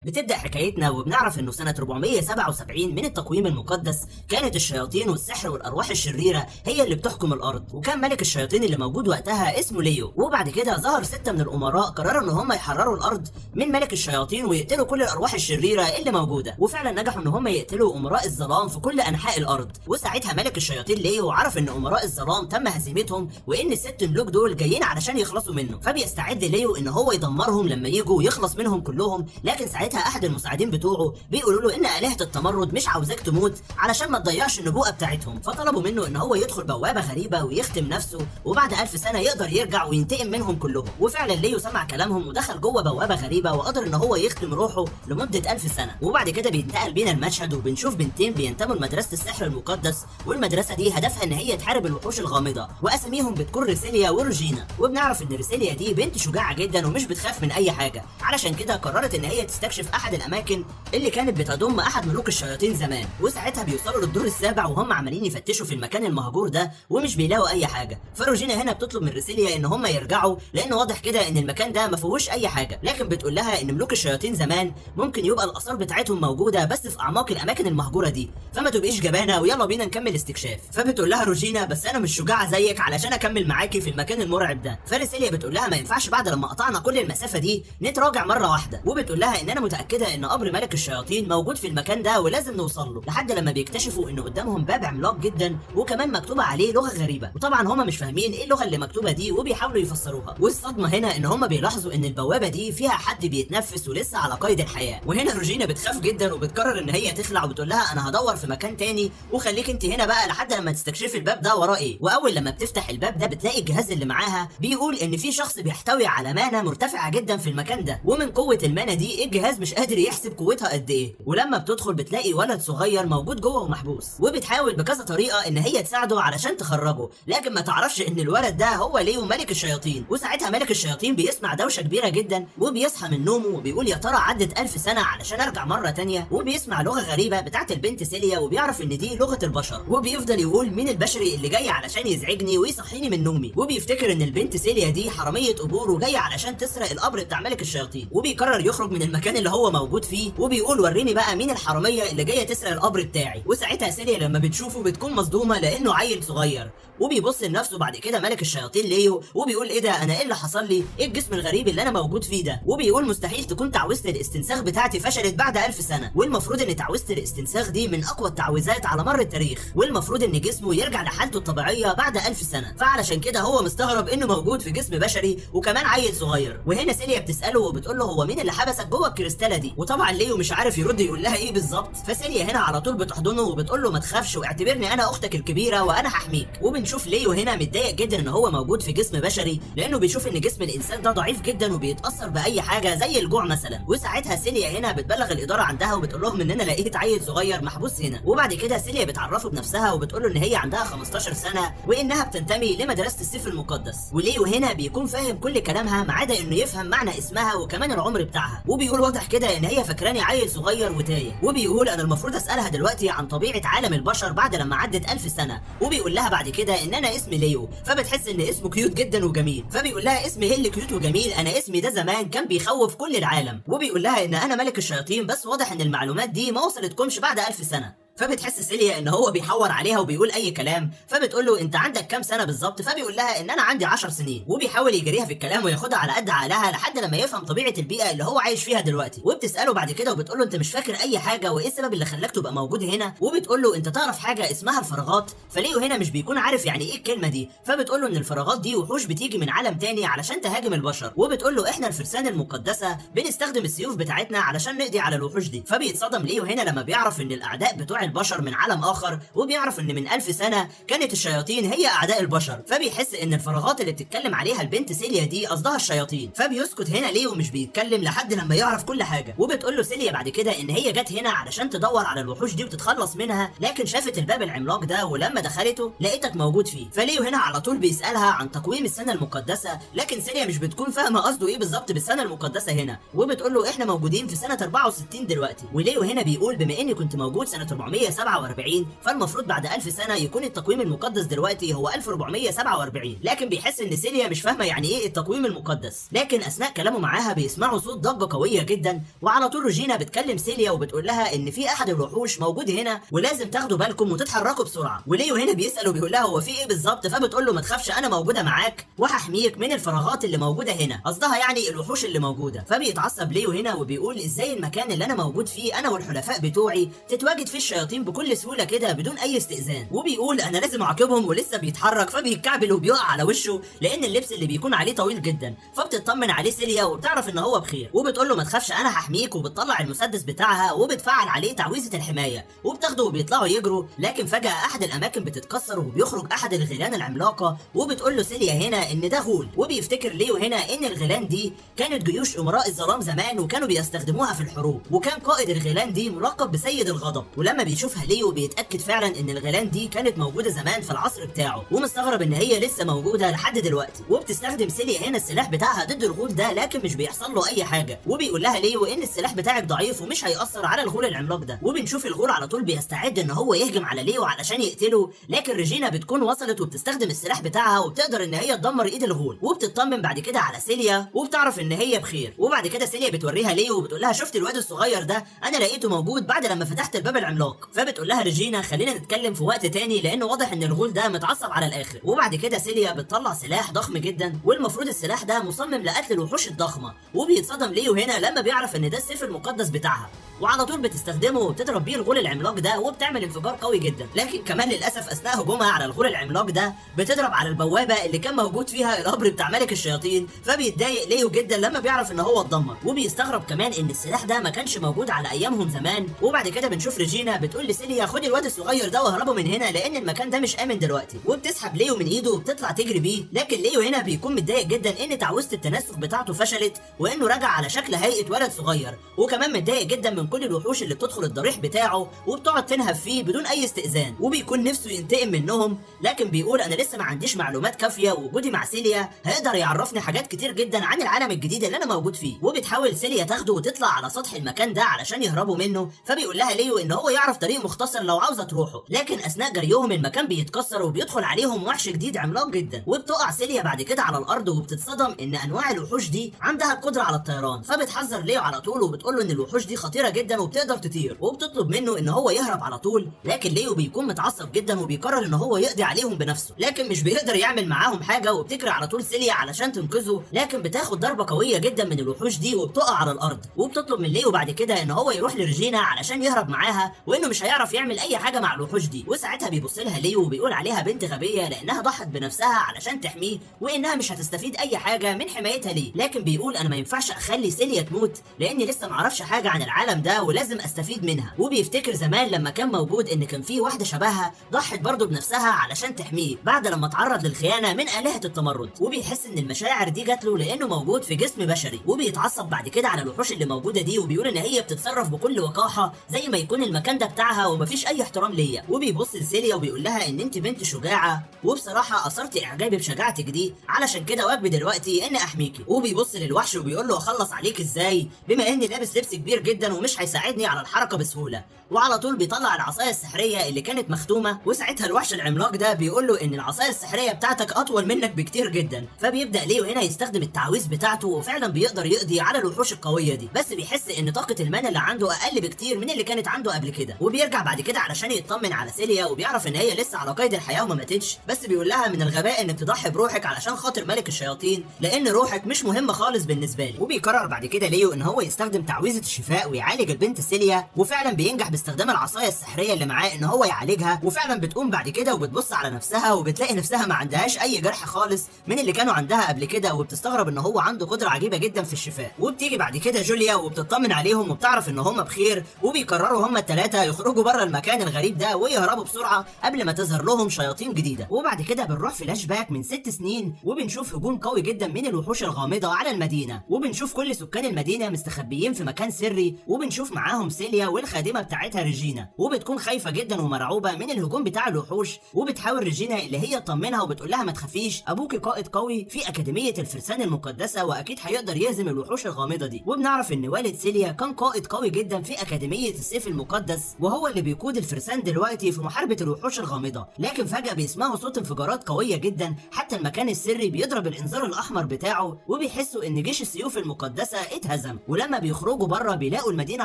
بتبدأ حكايتنا وبنعرف إنه سنة 477 من التقويم المقدس كانت الشياطين والسحر والأرواح الشريرة هي اللي بتحكم الأرض، وكان ملك الشياطين اللي موجود وقتها اسمه ليو. وبعد كده ظهر 6 من الأمراء قرروا إن هم يحرروا الأرض من ملك الشياطين ويقتلوا كل الأرواح الشريرة اللي موجودة، وفعلا نجحوا إن هم يقتلوا أمراء الظلام في كل أنحاء الأرض. وساعتها ملك الشياطين ليو عرف إن أمراء الظلام تم هزيمتهم وإن ال6 ملوك دول جايين علشان يخلصوا منه، فبيستعد ليو إن هو يدمرهم لما يجوا ويخلص منهم كلهم. لكن ساعتها احد المساعدين بتوعه بيقولوا له ان آلهة التمرد مش عاوزاك تموت علشان ما تضيعش النبوءة بتاعتهم، فطلبوا منه ان هو يدخل بوابة غريبة ويختم نفسه وبعد 1000 سنة يقدر يرجع وينتقم منهم كلهم. وفعلا ليو سمع كلامهم ودخل جوه بوابة غريبة وقدر ان هو يختم روحه لمدة 1000 سنة. وبعد كده بينتقل بينا المشهد وبنشوف بنتين بينتموا لمدرسة السحر المقدس، والمدرسة دي هدفها ان هي تحارب الوحوش الغامضة، واساميهم بتكون ريسيليا وروجينا. وبنعرف ان ريسيليا دي بنت شجاعة جدا ومش بتخاف من اي حاجة، علشان كده قررت ان هي تستكشف احد الاماكن اللي كانت بتضم احد ملوك الشياطين زمان. وساعتها بيوصلوا للدور السابع وهم عمالين يفتشوا في المكان المهجور ده ومش بيلاقوا اي حاجه، فروجينا هنا بتطلب من ريسيليا ان هم يرجعوا لان واضح كده ان المكان ده ما فيهوش اي حاجه. لكن بتقول لها ان ملوك الشياطين زمان ممكن يبقى الاثار بتاعتهم موجوده بس في اعماق الاماكن المهجوره دي، فما تبقيش جبانه ويلا بينا نكمل استكشاف. فبتقول لها روجينا بس انا مش شجاعه زيك علشان اكمل معاكي في المكان المرعب ده. فريسيليا بتقول لها ما ينفعش بعد لما قطعنا كل المسافه دي نتراجع مره واحده. وبتقول لها ان انا متاكده ان قبر ملك الشياطين موجود في المكان ده ولازم نوصل له، لحد لما بيكتشفوا ان قدامهم باب عملاق جدا وكمان مكتوبه عليه لغه غريبه، وطبعا هما مش فاهمين ايه اللغه اللي مكتوبه دي وبيحاولوا يفسروها. والصدمه هنا ان هما بيلاحظوا ان البوابه دي فيها حد بيتنفس ولسه على قيد الحياه. وهنا روجينا بتخاف جدا وبتقرر ان هي تخلع وبتقول لها انا هدور في مكان تاني وخليك انت هنا بقى لحد لما تستكشفي الباب ده وراه ايه. واول لما بتفتح الباب ده بتلاقي الجهاز اللي معاها بيقول ان في شخص بيحتوي على مانه مرتفعه جدا في المكان ده، ومن قوه المانه دي الجهاز مش قادر يحسب قوتها قد ايه. ولما بتدخل بتلاقي ولد صغير موجود جوه ومحبوس، وبتحاول بكذا طريقه ان هي تساعده علشان تخرجه، لكن ما تعرفش ان الولد ده هو ليو ملك الشياطين. وساعتها ملك الشياطين بيسمع دوشه كبيره جدا وبيصحى من نومه وبيقول يا ترى عدت 1000 سنه علشان ارجع مره تانيه، وبيسمع لغه غريبه بتاعت البنت سيليا وبيعرف ان دي لغه البشر، وبيفضل يقول مين البشري اللي جاي علشان يزعجني ويصحيني من نومي. وبيفتكر ان البنت سيليا دي حراميه قبور وجايه علشان تسرق القبر بتاع ملك الشياطين، وبيقرر يخرج من المكان اللي هو موجود فيه وبيقول وريني بقى مين الحراميه اللي جايه تسرق القبر بتاعي. وساعتها سيليا لما بتشوفه بتكون مصدومه لانه عيل صغير، وبيبص لنفسه بعد كده ملك الشياطين ليو وبيقول ايه ده، انا ايه اللي حصل لي؟ ايه الجسم الغريب اللي انا موجود فيه ده؟ وبيقول مستحيل تكون تعويذه الاستنساخ بتاعتي فشلت بعد 1000 سنه، والمفروض ان تعويذه الاستنساخ دي من اقوى التعويذات على مر التاريخ، والمفروض ان جسمه يرجع لحالته الطبيعيه بعد 1000 سنه، فعلشان كده هو مستغرب انه موجود في جسم بشري وكمان عيل صغير. وهنا سيليا بتساله وبتقول له هو مين اللي حبسك جوه الكريستاله دي؟ وطبعا ليو مش عارف يرد يقول لها ايه بالظبط، فسيليا هنا على طول بتحضنه وبتقول له ما تخافش واعتبرني انا اختك الكبيره وانا هحميك. وبنشوف ليو هنا متضايق جدا ان هو موجود في جسم بشري لانه بيشوف ان جسم الانسان ده ضعيف جدا وبيتاثر باي حاجه زي الجوع مثلا. وساعتها سيليا هنا بتبلغ الاداره عندها وبتقول لهم ان انا لقيت عيل صغير محبوس هنا. وبعد كده سيليا بتعرفه بنفسها وبتقول له ان هي عندها 15 سنه وانها بتنتمي لمدرسه السيف المقدس. وليو هنا بيكون فاهم كل كلامها ما عدا انه يفهم معنى اسمها وكمان العمر بتاعها، وبيقول واضح كده ان هي فاكراني عيل صغير وتايه. وبيقول انا المفروض اسالها دلوقتي عن طبيعه عالم البشر بعد لما عدت 1000 سنه. وبيقول لها بعد كده ان انا اسمي ليو، فبتحس ان اسمه كيوت جدا وجميل، فبيقول لها اسمي ايه اللي كيوت وجميل؟ انا اسمي ده زمان كان بيخوف كل العالم. وبيقول لها ان انا ملك الشياطين بس واضح ان المعلومات دي ما وصلتكمش بعد 1000 سنه. فبتحس سيليا ان هو بيحور عليها وبيقول اي كلام، فبتقول له انت عندك كام سنه بالظبط؟ فبيقول لها ان انا عندي 10 سنين، وبيحاول يجريها في الكلام وياخدها على قد عقلها لحد لما يفهم طبيعه البيئه اللي هو عايش فيها دلوقتي. وبتساله بعد كده وبتقول له انت مش فاكر اي حاجه وايه السبب اللي خلاك تبقى موجود هنا؟ وبتقول له انت تعرف حاجه اسمها الفراغات؟ فليو هنا مش بيكون عارف يعني ايه الكلمه دي، فبتقول له ان الفراغات دي وحوش بتيجي من عالم تاني علشان تهاجم البشر. وبتقول له احنا الفرسان المقدسه بنستخدم السيوف بتاعتنا علشان نقضي على الوحوش دي. فبيتصدم ليو هنا لما بيعرف ان الاعداء بتوع البشر من عالم اخر، وبيعرف ان من 1000 سنه كانت الشياطين هي اعداء البشر، فبيحس ان الفراغات اللي بتتكلم عليها البنت سيليا دي قصدها الشياطين. فبيسكت هنا ليو مش بيتكلم لحد لما يعرف كل حاجه. وبتقول له سيليا بعد كده ان هي جت هنا علشان تدور على الوحوش دي وتتخلص منها، لكن شافت الباب العملاق ده ولما دخلته لقيتك موجود فيه. فليو هنا على طول بيسالها عن تقويم السنه المقدسه، لكن سيليا مش بتكون فاهمه قصده ايه بالظبط بالسنه المقدسه هنا. وبتقول له احنا موجودين في سنه 64 دلوقتي. وليو هنا بيقول بما اني كنت موجود سنه 1447، فالمفروض بعد 1000 سنه يكون التقويم المقدس دلوقتي هو 1447. لكن بيحس ان سيليا مش فاهمه يعني ايه التقويم المقدس. لكن اثناء كلامه معاها بيسمعوا صوت ضجه قويه جدا، وعلى طول روجينا بتكلم سيليا وبتقول لها ان في احد الوحوش موجود هنا ولازم تاخدوا بالكم وتتحركوا بسرعه. وليو هنا بيسال وبيقول لها هو في ايه بالظبط، فبتقول له ما تخافش انا موجوده معاك وهحميك من الفراغات اللي موجوده هنا، قصدها يعني الوحوش اللي موجوده. فبيتعصب ليو هنا وبيقول ازاي المكان اللي انا موجود فيه انا والحلفاء بتوعي تتواجد فيه الشياطين بكل سهوله كده بدون اي استئذان. وبيقول انا لازم اعاقبهم، ولسه بيتحرك فبيتكعبل وبيقع على وشه لان اللبس اللي بيكون عليه طويل جدا. فبتطمن عليه سيليا وبتعرف ان هو بخير، وبتقول له ما تخافش انا هحميك، وبتطلع المسدس بتاعها وبتفعل عليه تعويذه الحمايه وبتاخده وبيطلعوا يجروا. لكن فجاه احد الاماكن بتتكسر وبيخرج احد الغيلان العملاقه، وبتقول له سيليا هنا ان ده غول. وبيفتكر ليو هنا ان الغيلان دي كانت جيوش امراء الظلام زمان وكانوا بيستخدموها في الحروب، وكان قائد الغيلان دي ملقب بسيد الغضب. ولما بيشوفها ليو بيتاكد فعلا ان الغيلان دي كانت موجوده زمان في العصر بتاعه، ومستغرب ان هي لسه موجوده لحد دلوقتي. وبتستخدم سيليا هنا السلاح بتاعها ضد الغول ده، لكن مش بيحصل له اي حاجه. وبيقول لها ليو ان السلاح بتاعك ضعيف ومش هيأثر على الغول العملاق ده. وبنشوف الغول على طول بيستعد ان هو يهجم على ليو علشان يقتله، لكن ريجينا بتكون وصلت وبتستخدم السلاح بتاعها وبتقدر ان هي تدمر ايد الغول. وبتطمن بعد كده على سيليا وبتعرف ان هي بخير. وبعد كده سيليا بتوريها ليو وبتقول لها شفت الواد الصغير ده، انا لقيته موجود بعد لما فتحت الباب العملاق. فبتقول لها ريجينا خلينا نتكلم في وقت تاني لانه واضح ان الغول ده متعصب على الاخر. وبعد كده سيليا بتطلع سلاح ضخم جدا، والمفروض السلاح ده مصمم لقتل الوحوش الضخمه. وبيتصدم ليو هنا لما بيعرف ان ده السيف المقدس بتاعها، وعلى طول بتستخدمه وبتضرب بيه الغول العملاق ده وبتعمل انفجار قوي جدا. لكن كمان للاسف اثناء هجومها على الغول العملاق ده بتضرب على البوابه اللي كان موجود فيها القبر بتاع ملك الشياطين. فبيتضايق ليو جدا لما بيعرف ان هو اتدمر، وبيستغرب كمان ان السلاح ده ما كانش موجود على ايامهم زمان. وبعد كده بنشوف ريجينا بتقول لسيليا خدي الواد الصغير ده واهربوا من هنا لان المكان ده مش امن دلوقتي. وبتسحب ليو من ايده وبتطلع تجري بيه، لكن ليو هنا بيكون متضايق جدا ان تعويذه التناسخ بتاعته فشلت وانه رجع على شكل هيئه ولد صغير. وكمان متضايق جدا من كل الوحوش اللي بتدخل الضريح بتاعه وبتقعد تنهب فيه بدون اي استئذان، وبيكون نفسه ينتقم منهم. لكن بيقول انا لسه ما عنديش معلومات كافيه، ووجودي مع سيليا هيقدر يعرفني حاجات كتير جدا عن العالم الجديد اللي انا موجود فيه. وبتحاول سيليا تاخده وتطلع على سطح المكان ده علشان يهربوا منه. فبيقول لها ليو ان هو يعرف طريق مختصر لو عاوزه تروحه، لكن اثناء جريهم المكان بيتكسر وبيدخل عليهم وحش جديد عملاق جدا. وبتقع سيليا بعد كده على الارض وبتتصدم ان انواع الوحوش دي عندها القدره على الطيران. فبتحذر ليو على طول وبتقول له ان الوحوش دي خطيره جدا وبتقدر تطير، وبتطلب منه ان هو يهرب على طول. لكن ليو بيكون متعصب جدا وبيقرر ان هو يقضي عليهم بنفسه، لكن مش بيقدر يعمل معاهم حاجه. وبتجري على طول سيليا علشان تنقذه، لكن بتاخد ضربه قويه جدا من الوحوش دي وبتقع على الارض. وبتطلب من ليو بعد كده ان هو يروح لريجينا علشان يهرب معاها، وانه مش هيعرف يعمل اي حاجه مع الوحوش دي. وساعتها بيبص لها ليو وبيقول عليها بنت غبيه لانها ضحت بنفسها علشان تحميه، وانها مش هتستفيد اي حاجه من حمايتها ليه. لكن بيقول انا ما ينفعش اخلي سيليا تموت لاني لسه ما اعرفش حاجه عن العالم ده ولازم استفيد منها. وبيفتكر زمان لما كان موجود ان كان في واحده شبهها ضحت برضه بنفسها علشان تحميه بعد لما اتعرض للخيانه من آلهة التمرد. وبيحس ان المشاعر دي جات له لانه موجود في جسم بشري. وبيتعصب بعد كده على الوحوش اللي موجوده دي وبيقول ان هي بتتصرف بكل وقاحه زي ما يكون المكان ده بتاعها ومفيش اي احترام ليا. وبيبص لسيليا وبيقول لها ان انت بنت شجاعه، وبصراحه اثرتي اعجابي بشجاعتك دي، علشان كده واجبي دلوقتي اني احميكي. وبيبص للوحش وبيقول له اخلص عليك ازاي بما اني لابس لبس كبير جدا ومش هيساعدني على الحركه بسهوله. وعلى طول بيطلع العصايه السحريه اللي كانت مختومه، وساعتها الوحش العملاق ده بيقول له ان العصايه السحريه بتاعتك اطول منك بكتير جدا. فبيبدا ليو هنا يستخدم التعويذ بتاعته وفعلا بيقدر يقضي على الوحوش القويه دي، بس بيحس ان طاقه المانا اللي عنده اقل بكتير من اللي كانت عنده قبل كده. وبيرجع بعد كده علشان يطمن على سيليا وبيعرف ان هي لسه على قيد الحياه وما ماتتش، بس بيقول لها من الغباء انك تضحي بروحك علشان خاطر ملك الشياطين لان روحك مش مهمه خالص بالنسبه لي. وبيقرر بعد كده ليو ان هو يستخدم تعويذه الشفاء ويعالج البنت سيليا، وفعلا بينجح باستخدام العصايه السحريه اللي معاه ان هو يعالجها. وفعلا بتقوم بعد كده وبتبص على نفسها وبتلاقي نفسها ما عندهاش اي جرح خالص من اللي كانوا عندها قبل كده، وبتستغرب ان هو عنده قدره عجيبه جدا في الشفاء. وبتيجي بعد كده جوليا وبتطمن عليهم وبتعرف ان هم بخير، وبيقرروا هم الثلاثه يخرجوا بره المكان الغريب ده ويهربوا بسرعه قبل ما تظهر لهم شياطين جديده. وبعد كده بنروح فلاش باك من 6 سنين وبنشوف هجوم قوي جدا من الوحوش الغامضه على المدينه، وبنشوف كل سكان المدينه مستخبيين في مكان سري، وبنشوف معاهم سيليا والخادمه بتاعتها ريجينا، وبتكون خايفه جدا ومرعوبه من الهجوم بتاع الوحوش. وبتحاول ريجينا اللي هي تطمنها وبتقول لها ما تخافيش، ابوكي قائد قوي في اكاديميه الفرسان المقدسه واكيد هيقدر يهزم الوحوش الغامضه دي. وبنعرف ان والد سيليا كان قائد قوي جدا في اكاديميه السيف المقدس، وهو اللي بيقود الفرسان دلوقتي في محاربة الوحوش الغامضة. لكن فجأة بيسمعوا صوت انفجارات قوية جدا، حتى المكان السري بيضرب الانذار الاحمر بتاعه، وبيحسوا ان جيش السيوف المقدسة اتهزم. ولما بيخرجوا بره بيلاقوا المدينة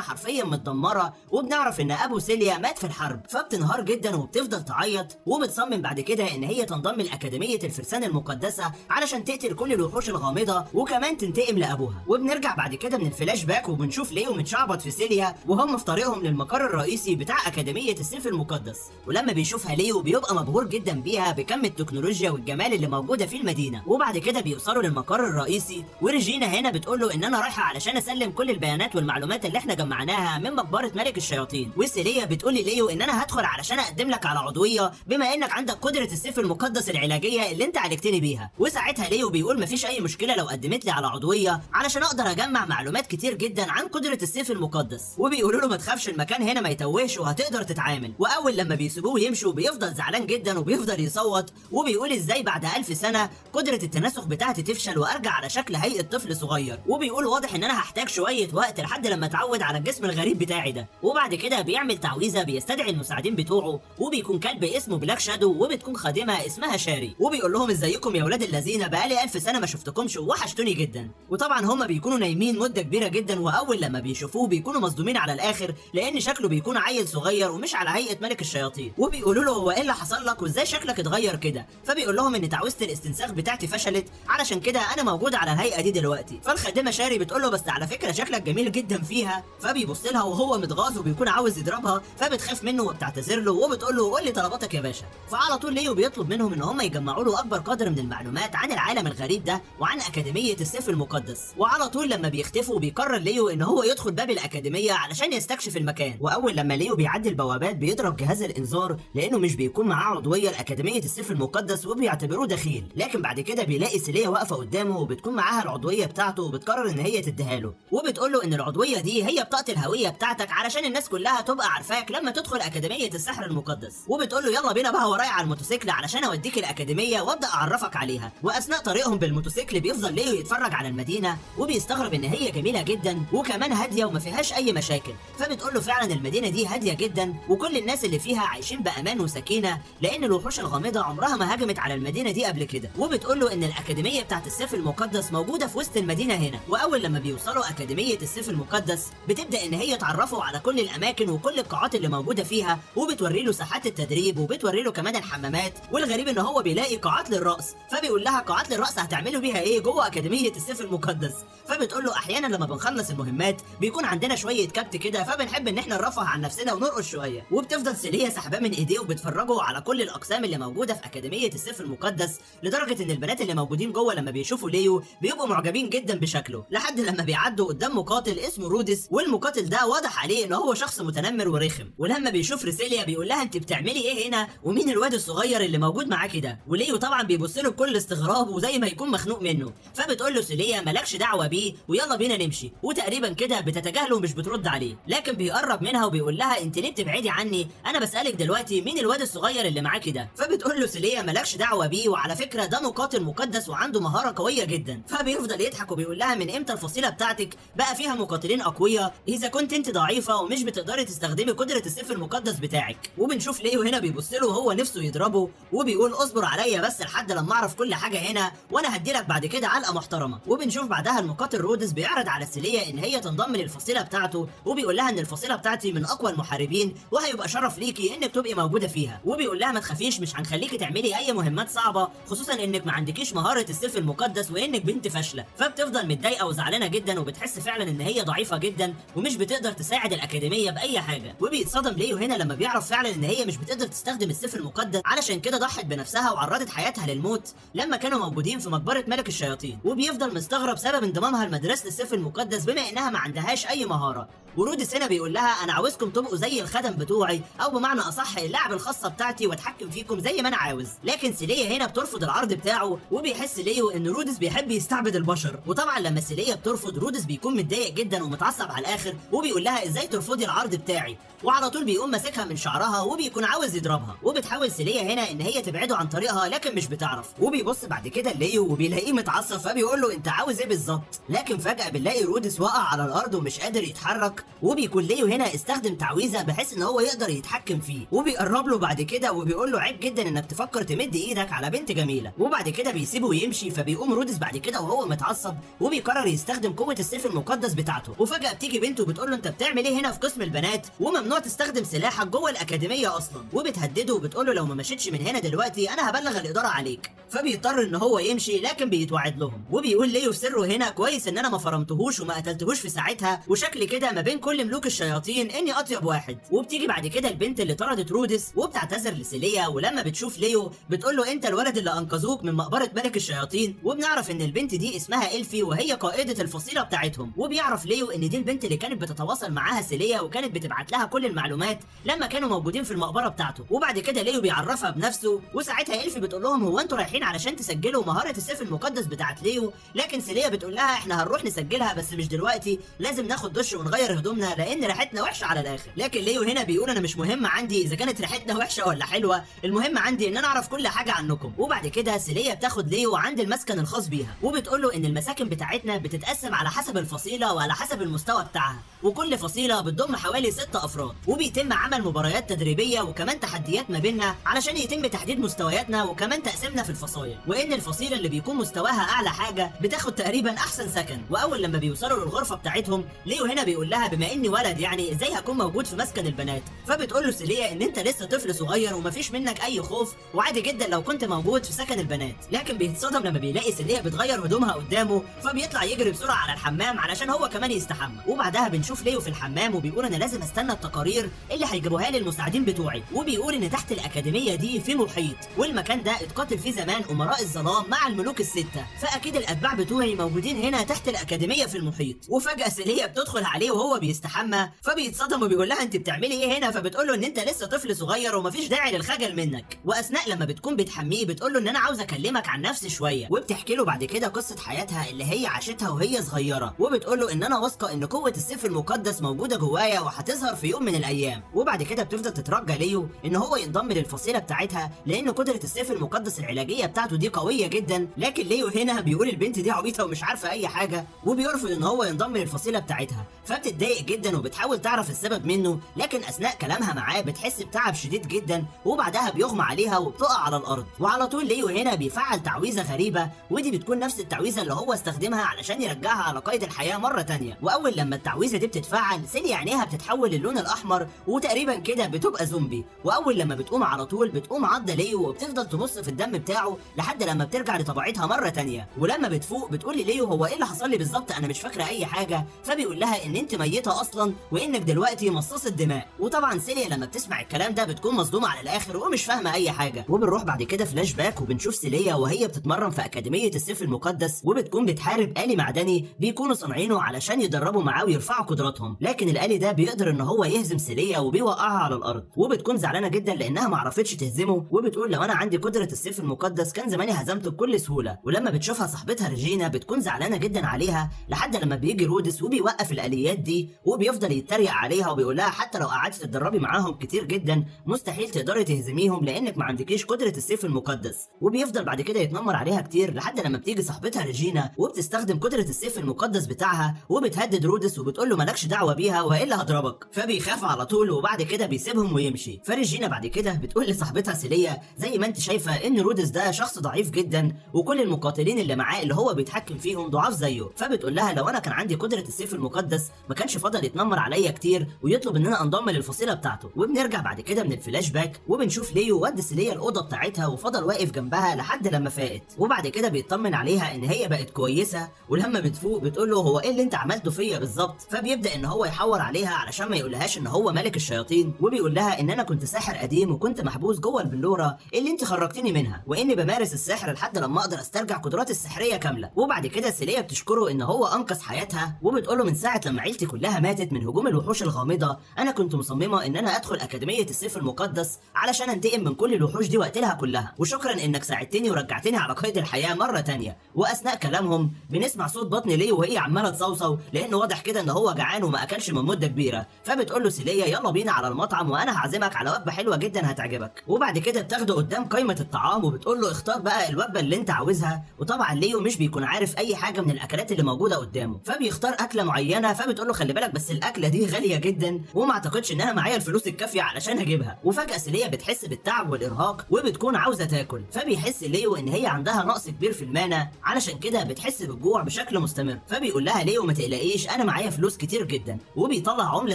حرفيا متدمرة، وبنعرف ان ابو سيليا مات في الحرب. فبتنهار جدا وبتفضل تعيط، وبتصمم بعد كده ان هي تنضم لأكاديمية الفرسان المقدسة علشان تقتل كل الوحوش الغامضة وكمان تنتقم لابوها. وبنرجع بعد كده من الفلاش باك وبنشوف ليو متشعبط في سيليا وهم في طريقهم للمقر الرئيسي بتاع أكاديمية السيف المقدس. ولما بيشوفها ليو بيبقى مبهور جدا بيها بكم التكنولوجيا والجمال اللي موجودة في المدينة. وبعد كده بيوصلوا للمقر الرئيسي، وريجينا هنا بتقول له ان انا رايحة علشان اسلم كل البيانات والمعلومات اللي احنا جمعناها من مقبرة ملك الشياطين. وسيليا بتقول ليو ان انا هدخل علشان اقدم لك على عضوية بما انك عندك قدرة السيف المقدس العلاجية اللي انت عالجتني بيها. وساعتها ليو بيقول مفيش اي مشكلة لو قدمت لي على عضوية علشان اقدر اجمع معلومات كتير جدا عن قدرة السيف المقدس. وبيقولوا له ما تخافش، المكان هنا ما يتوهش وهتقدر تتعامل. واول لما بيسيبوه ويمشوا بيفضل زعلان جدا وبيفضل يصوت، وبيقول ازاي بعد 1000 سنة قدرة التناسخ بتاعتي تفشل وارجع على شكل هيئة طفل صغير. وبيقول واضح ان انا هحتاج شوية وقت لحد لما اتعود على الجسم الغريب بتاعي ده. وبعد كده بيعمل تعويذة بيستدعي المساعدين بتوعه، وبيكون كلب اسمه بلاك شادو وبتكون خادمة اسمها شاري. وبيقول لهم ازيكم يا ولاد الذين، بقالي 1000 سنة ما شفتكمش ووحشتوني جدا. وطبعا هما بيكونوا نايمين مدة كبيرة جدا، واول لما بيشوفوه بيكونوا مصدومين على الاخر لان شكله بيكون عيل صغير ومش على هيئة ملك الشياطين. وبيقولوا له هو ايه اللي حصل لك وازاي شكلك اتغير كده؟ فبيقول لهم ان تعويذة الاستنساخ بتاعتي فشلت علشان كده انا موجود على الهيئة دي دلوقتي. فالخادمة شاري بتقول له بس على فكرة شكلك جميل جدا فيها. فبيبص لها وهو متغاظ وبيكون عاوز يضربها، فبتخاف منه وبتعتذر له وبتقول له قول لي طلباتك يا باشا. فعلى طول ليو بيطلب منهم ان هم يجمعوا له اكبر قدر من المعلومات عن العالم الغريب ده وعن أكاديمية السيف المقدس. وعلى طول لما بيختفوا بيقرر ليو ان هو يدخل باب الأكاديمية علشان يستكشف المكان. واول لما ليو بيعدي البوابات بيضرب جهاز الانذار لانه مش بيكون معاه عضوية لأكاديمية السيف المقدس وبيعتبروه دخيل. لكن بعد كده بيلاقي سيليا واقفة قدامه وبتكون معاها العضوية بتاعته وبتقرر ان هي تديها له، وبتقول له ان العضوية دي هي بطاقة الهوية بتاعتك علشان الناس كلها تبقى عارفاك لما تدخل أكاديمية السحر المقدس. وبتقول له يلا بينا بقى ورايا على الموتوسيكل علشان اوديك الأكاديمية وابدا اعرفك عليها. واثناء طريقهم بالموتوسيكل بيفضل ليو يتفرج على المدينة وبيستغرب ان هي جميلة جدا وكمان هادية وما فيهاش اي مشاكل. فبتقول له فعلا المدينة دي هادية جدا وكل الناس اللي فيها عايشين بامان وسكينة لان الوحوش الغامضة عمرها ما هاجمت على المدينة دي قبل كده. وبتقول له ان الأكاديمية بتاعت السيف المقدس موجودة في وسط المدينة هنا. واول لما بيوصلوا أكاديمية السيف المقدس بتبدا ان هي تعرفه على كل الاماكن وكل القاعات اللي موجودة فيها، وبتوري له ساحات التدريب وبتوري له كمان الحمامات. والغريب ان هو بيلاقي قاعات للرقص، فبيقول لها قاعات للرقص هتعملوا بيها ايه جوه أكاديمية السيف المقدس؟ فبتقول له احيانا لما بنخلص المهمات بيكون عندنا شوية كبت كده فبنحب ان احنا نرفه عن نفسنا ونرقص شوية. وبتفضل سيليا سحباه من ايديه وبتفرجه على كل الاقسام اللي موجودة في أكاديمية السيف المقدس، لدرجة ان البنات اللي موجودين جوه لما بيشوفوا ليو بيبقوا معجبين جدا بشكله، لحد لما بيعدوا قدام مقاتل اسمه رودس. والمقاتل ده واضح عليه ان هو شخص متنمر ورخم. ولما بيشوف ريسيليا بيقول لها انت بتعملي ايه هنا ومين الواد الصغير اللي موجود معاكي ده؟ وليو طبعا بيبص له بكل استغراب وزي ما يكون مخنوق منه. فبتقول له سيليا مالكش دعوه بيه ويلا بينا نمشي، وتقريبا كده بتتجاهله ومش بترد عليه. لكن بيقرب منها وبيقول لها انت ليه بتبعدي عني؟ انا بسالك دلوقتي مين الواد الصغير اللي معاكي ده؟ فبتقول له سيليا مالكش دعوه بيه، وعلى فكره ده مقاتل مقدس وعنده مهاره قويه جدا. فبيفضل يضحك وبيقول لها من امتى الفصيله بتاعتك بقى فيها مقاتلين اقوياء اذا كنت انت ضعيفه ومش بتقدري تستخدمي قدره السيف المقدس بتاعك؟ وبنشوف ليو هنا بيبص له وهو نفسه يضربه وبيقول اصبر عليا بس لحد لما اعرف كل حاجه هنا وانا هديلك بعد كده علقه محترمه. وبنشوف بعدها المقاتل رودس بيعرض على سيليا ان هي تنضم للفصيله بتاعته، وبيقول لها ان الفصيله بتاعتي من اقوى المحاربين وهيبقى شرف ليكي انك تبقي موجوده فيها. وبيقول لها ما تخافيش مش هنخليكي تعملي اي مهمات صعبه، خصوصا انك ما عندكيش مهاره السيف المقدس وانك بنت فاشله. فبتفضل متضايقه وزعلانه جدا وبتحس فعلا ان هي ضعيفه جدا ومش بتقدر تساعد الاكاديميه باي حاجه. وبيتصدم ليو هنا لما بيعرف فعلا ان هي مش بتقدر تستخدم السيف المقدس، علشان كده ضحت بنفسها وعرضت حياتها للموت لما كانوا موجودين في مقبره ملك الشياطين. وبيفضل مستغرب سبب انضمامها لمدرسه السيف المقدس بما انها ما عندهاش اي مهاره. ورودس هنا بيقول لها انا عاوزكم تبقوا زي الخدم بتوعي، او بمعنى اصح اللعب الخاصه بتاعتي واتحكم فيكم زي ما انا عاوز. لكن سيليا هنا بترفض العرض بتاعه، وبيحس ليو ان رودس بيحب يستعبد البشر. وطبعا لما سيليا بترفض رودس بيكون متضايق جدا ومتعصب على الاخر، وبيقول لها ازاي ترفضي العرض بتاعي؟ وعلى طول بيقوم ماسكها من شعرها وبيكون عاوز يضربها. وبتحاول سيليا هنا ان هي تبعده عن طريقها لكن مش بتعرف. وبيبص بعد كده ليو وبيلاقيه متعصب فبيقول له انت عاوز ايه بالظبط؟ لكن فجاه بنلاقي رودس وقع على الارض ومش قادر يتحرك، وبيكون ليو هنا استخدم تعويذه بحيث ان هو يقدر يتحكم فيه، وبيقرب له بعد كده وبيقول له عيب جدا انك تفكر تمد ايدك على بنت جميله، وبعد كده بيسيبه ويمشي. فبيقوم رودس بعد كده وهو متعصب وبيقرر يستخدم قوه السيف المقدس بتاعته، وفجاه بتيجي بنته بتقول له انت بتعمل ايه هنا في قسم البنات، وممنوع تستخدم سلاحك جوه الاكاديميه اصلا، وبتهدده وبتقول له لو ما مشيتش من هنا دلوقتي انا هبلغ الاداره عليك. فبيضطر ان هو يمشي، لكن بيتوعد لهم وبيقول ليو في سره هنا كويس ان انا ما فرمتهوش وما قتلتهوش في ساعتها، وشكل كده ما بين كل ملوك الشياطين اني اطيب واحد. وبتيجي بعد كده البنت اللي طردت رودس وبتعتذر لسيليا، ولما بتشوف ليو بتقول له انت الولد اللي انقذوك من مقبره ملك الشياطين. وبنعرف ان البنت دي اسمها إلفي وهي قائده الفصيله بتاعتهم، وبيعرف ليو ان دي البنت اللي كانت بتتواصل معاها سيليا وكانت بتبعت لها كل المعلومات لما كانوا موجودين في المقبره بتاعته. وبعد كده ليو بيعرفها بنفسه، وساعتها إلفي بتقول لهم هو انتوا رايحين علشان تسجلوا مهاره السيف المقدس بتاعت ليو؟ لكن سيليا بتقول لها احنا هنروح نسجلها بس مش دلوقتي، لازم ناخد دش ونغير هدومنا لان ريحتنا وحشه على الاخر. لكن ليو هنا بيقول انا مش مهم عندي اذا كانت ريحتنا وحشه ولا حلوه، المهم عندي ان انا اعرف كل حاجه عنكم. وبعد كده سيليا بتاخد ليو عند المسكن الخاص بيها، وبتقول له ان المساكن بتاعتنا بتتقسم على حسب الفصيله وعلى حسب المستوى بتاعها، وكل فصيله بتضم حوالي 6 افراد، وبيتم عمل مباريات تدريبيه وكمان تحديات ما بيننا علشان يتم تحديد مستوياتنا وكمان تقسيمنا في الفصائل، وان الفصيله اللي بيكون مستواها اعلى حاجه بتاخد تقريبا احسن سكن. واول لما بيوصلوا للغرفه بتاعتهم ليو هنا بيقول لها بما اني ولد يعني ازاي هكون موجود في مسكن البنات؟ فبتقول له سيليا ان انت لسه طفل صغير ومفيش منك اي خوف وعادي جدا لو كنت موجود في سكن البنات. لكن بيتصدم لما بيلاقي سيليا بتغير هدومها قدامه، فبيطلع يجري بسرعه على الحمام علشان هو كمان يستحمى. وبعدها بنشوف ليو في الحمام وبيقول انا لازم استنى التقارير اللي هيجيبوها لي المساعدين بتوعي، وبيقول ان تحت الاكاديميه دي في محيط، والمكان ده اتقاتل فيه زمان امراء الظلام مع الملوك السته، فاكيد الاتباع بتوعي موجودين هنا تحت الاكاديميه في المحيط. وفجاه سيليا بتدخل عليه وهو بيستحمى، فبيتصدم وبيقول لها انت بتعملي ايه هنا؟ فبتقول له ان انت لسه طفل صغير ومفيش داعي للخجل منك. واثناء لما بتكون بتحميه بتقول له ان انا عاوز اكلمك عن نفسي شويه، وبتحكي له بعد كده قصه حياتها اللي هي عاشتها وهي صغيره، وبتقول له ان انا واثقه ان قوه السيف المقدس موجوده جوايا وهتظهر في يوم من الايام. وبعد كده بتفضل تترجى ليو ان هو ينضم للفصيله بتاعتها لان قدره السيف المقدس العلاجيه بتاعته دي قويه جدا. لكن ليو هنا بيقول البنت دي عبيطه ومش عارفه اي حاجه، وبيرفض ان هو ينضم للفصيله بتاعتها. فبتتضايق جدا وبتحاول تعرف السبب منه، لكن اثناء كلامها معاه بتحس بتعب شديد جدا، وبعدها بيغمى عليها وبتقع على الارض. وعلى طول ليو هنا بيفعل تعويذه غريبه، ودي بتكون نفس التعويذه اللي هو استخدمها علشان يرجعها على قيد الحياه مره تانية. واول لما التعويذه دي بتتفعل سيليا عينيها بتتحول للون الاحمر وتقريبا كده بتبقى زومبي، واول لما بتقوم على طول بتقوم عضه ليو وبتفضل تمص في الدم بتاعه لحد لما بترجع لطبيعتها مره تانية. ولما بتفوق بتقول ليو هو ايه اللي حصل لي بالظبط، انا مش فاكره اي حاجه. فبيقول لها ان انت ميته اصلا وانك دلوقتي مصاصه دماء. وطبعا سيليا لما بتسمع الكلام ده بتكون مصدومه على الاخر ومش فاهمه اي حاجه. وبنروح بعد كده فلاش باك وبنشوف سيليا وهي بتتمرن في اكاديميه السيف المقدس، وبتكون بتحارب آلي معدني بيكونوا صانعينه علشان يدربوا معاه ويرفعوا قدراتهم، لكن الآلي ده بيقدر ان هو يهزم سيليا وبيوقعها على الارض. وبتكون زعلانه جدا لانها ما عرفتش تهزمه، وبتقول لو انا عندي قدره السيف المقدس كان زماني هزمته بكل سهوله. ولما بتشوفها صاحبتها ريجينا بتكون زعلانه جدا عليها لحد لما بيجي رودس وبيوقف الآليات دي وبيفضل يتريق عليها وبيقول لها حتى لو قعدتي تتدربي معاهم كتير جدا مستحيل تقدري تهزميهم لانك ما عندكيش قدره السيف المقدس. وبيفضل بعد كده يتنمر عليها كتير لحد لما بتيجي صاحبتها ريجينا وبتستخدم قدره السيف المقدس بتاعها وبتهدد رودس وبتقول له مالكش دعوه بيها والا هضربك. فبيخاف على طول وبعد كده بيسيبهم ويمشي. فريجينا بعد كده بتقول لصاحبتها سيليا زي ما انت شايفه ان رودس ده شخص ضعيف جدا وكل المقاتلين اللي معاه اللي هو بيتحكم فيهم ضعاف زيه. فبتقول لها لو انا كان عندي قدره السيف المقدس ما كانش فضل يتنمر عليا كتير ويطلب ان انا انضم للفصيله بتاعته. وبنرجع بعد كده من الفلاش باك وبنشوف ليو ود سيليا الاوضه بتاعتها وفضل واقف جنبها لحد لما فاقت، وبعد كده بيطمن عليها ان هي بقت كويسه. ولما بتفوق بتقول له هو ايه اللي انت عملته فيا بالظبط؟ فبيبدا ان هو يحور عليها علشان ما يقولهاش ان هو ملك الشياطين، وبيقول لها ان انا كنت ساحر قديم وكنت محبوس جوه البلوره اللي انت خرجتني منها، واني بمارس السحر لحد لما اقدر استرجع قدراتي السحريه كامله. وبعد كده سيليا بتشكره ان هو انقذ حياتها، وبتقول له من ساعه لما عيلتي كلها ماتت من هجوم الوحوش الغامضه انا كنت مصممه ان انا ادخل اكاديميه السيف المقدس علشان انتقم من كل الوحوش دي واقتلها كلها، وشكرا انك ساعدتني ورجعتني على قيد الحياه مره تانية. واثناء كلامهم بنسمع صوت بطن ليو وهي عماله تصوصو لان واضح كده ان هو جعان وما اكلش من مده كبيره. فبتقول له سيليا يلا بينا على المطعم وانا هعزمك على وجبه حلوه جدا هتعجبك. وبعد كده بتاخده قدام قائمه الطعام وبتقول له اختار بقى الوجبه اللي انت عاوزها. وطبعا ليو مش بيكون عارف اي حاجه من الاكلات اللي موجوده قدامه، فبيختار اكله معينه. فبتقول له خلي بالك بس الاكله دي غاليه جدا جدا وما اعتقدش ان انا معايا الفلوس الكافيه علشان اجيبها. وفجاه سيليا بتحس بالتعب والارهاق وبتكون عاوزه تاكل، فبيحس ليو ان هي عندها نقص كبير في المانا، علشان كده بتحس بالجوع بشكل مستمر. فبيقول لها ليو ما تقلقيش انا معايا فلوس كتير جدا، وبيطلع عمله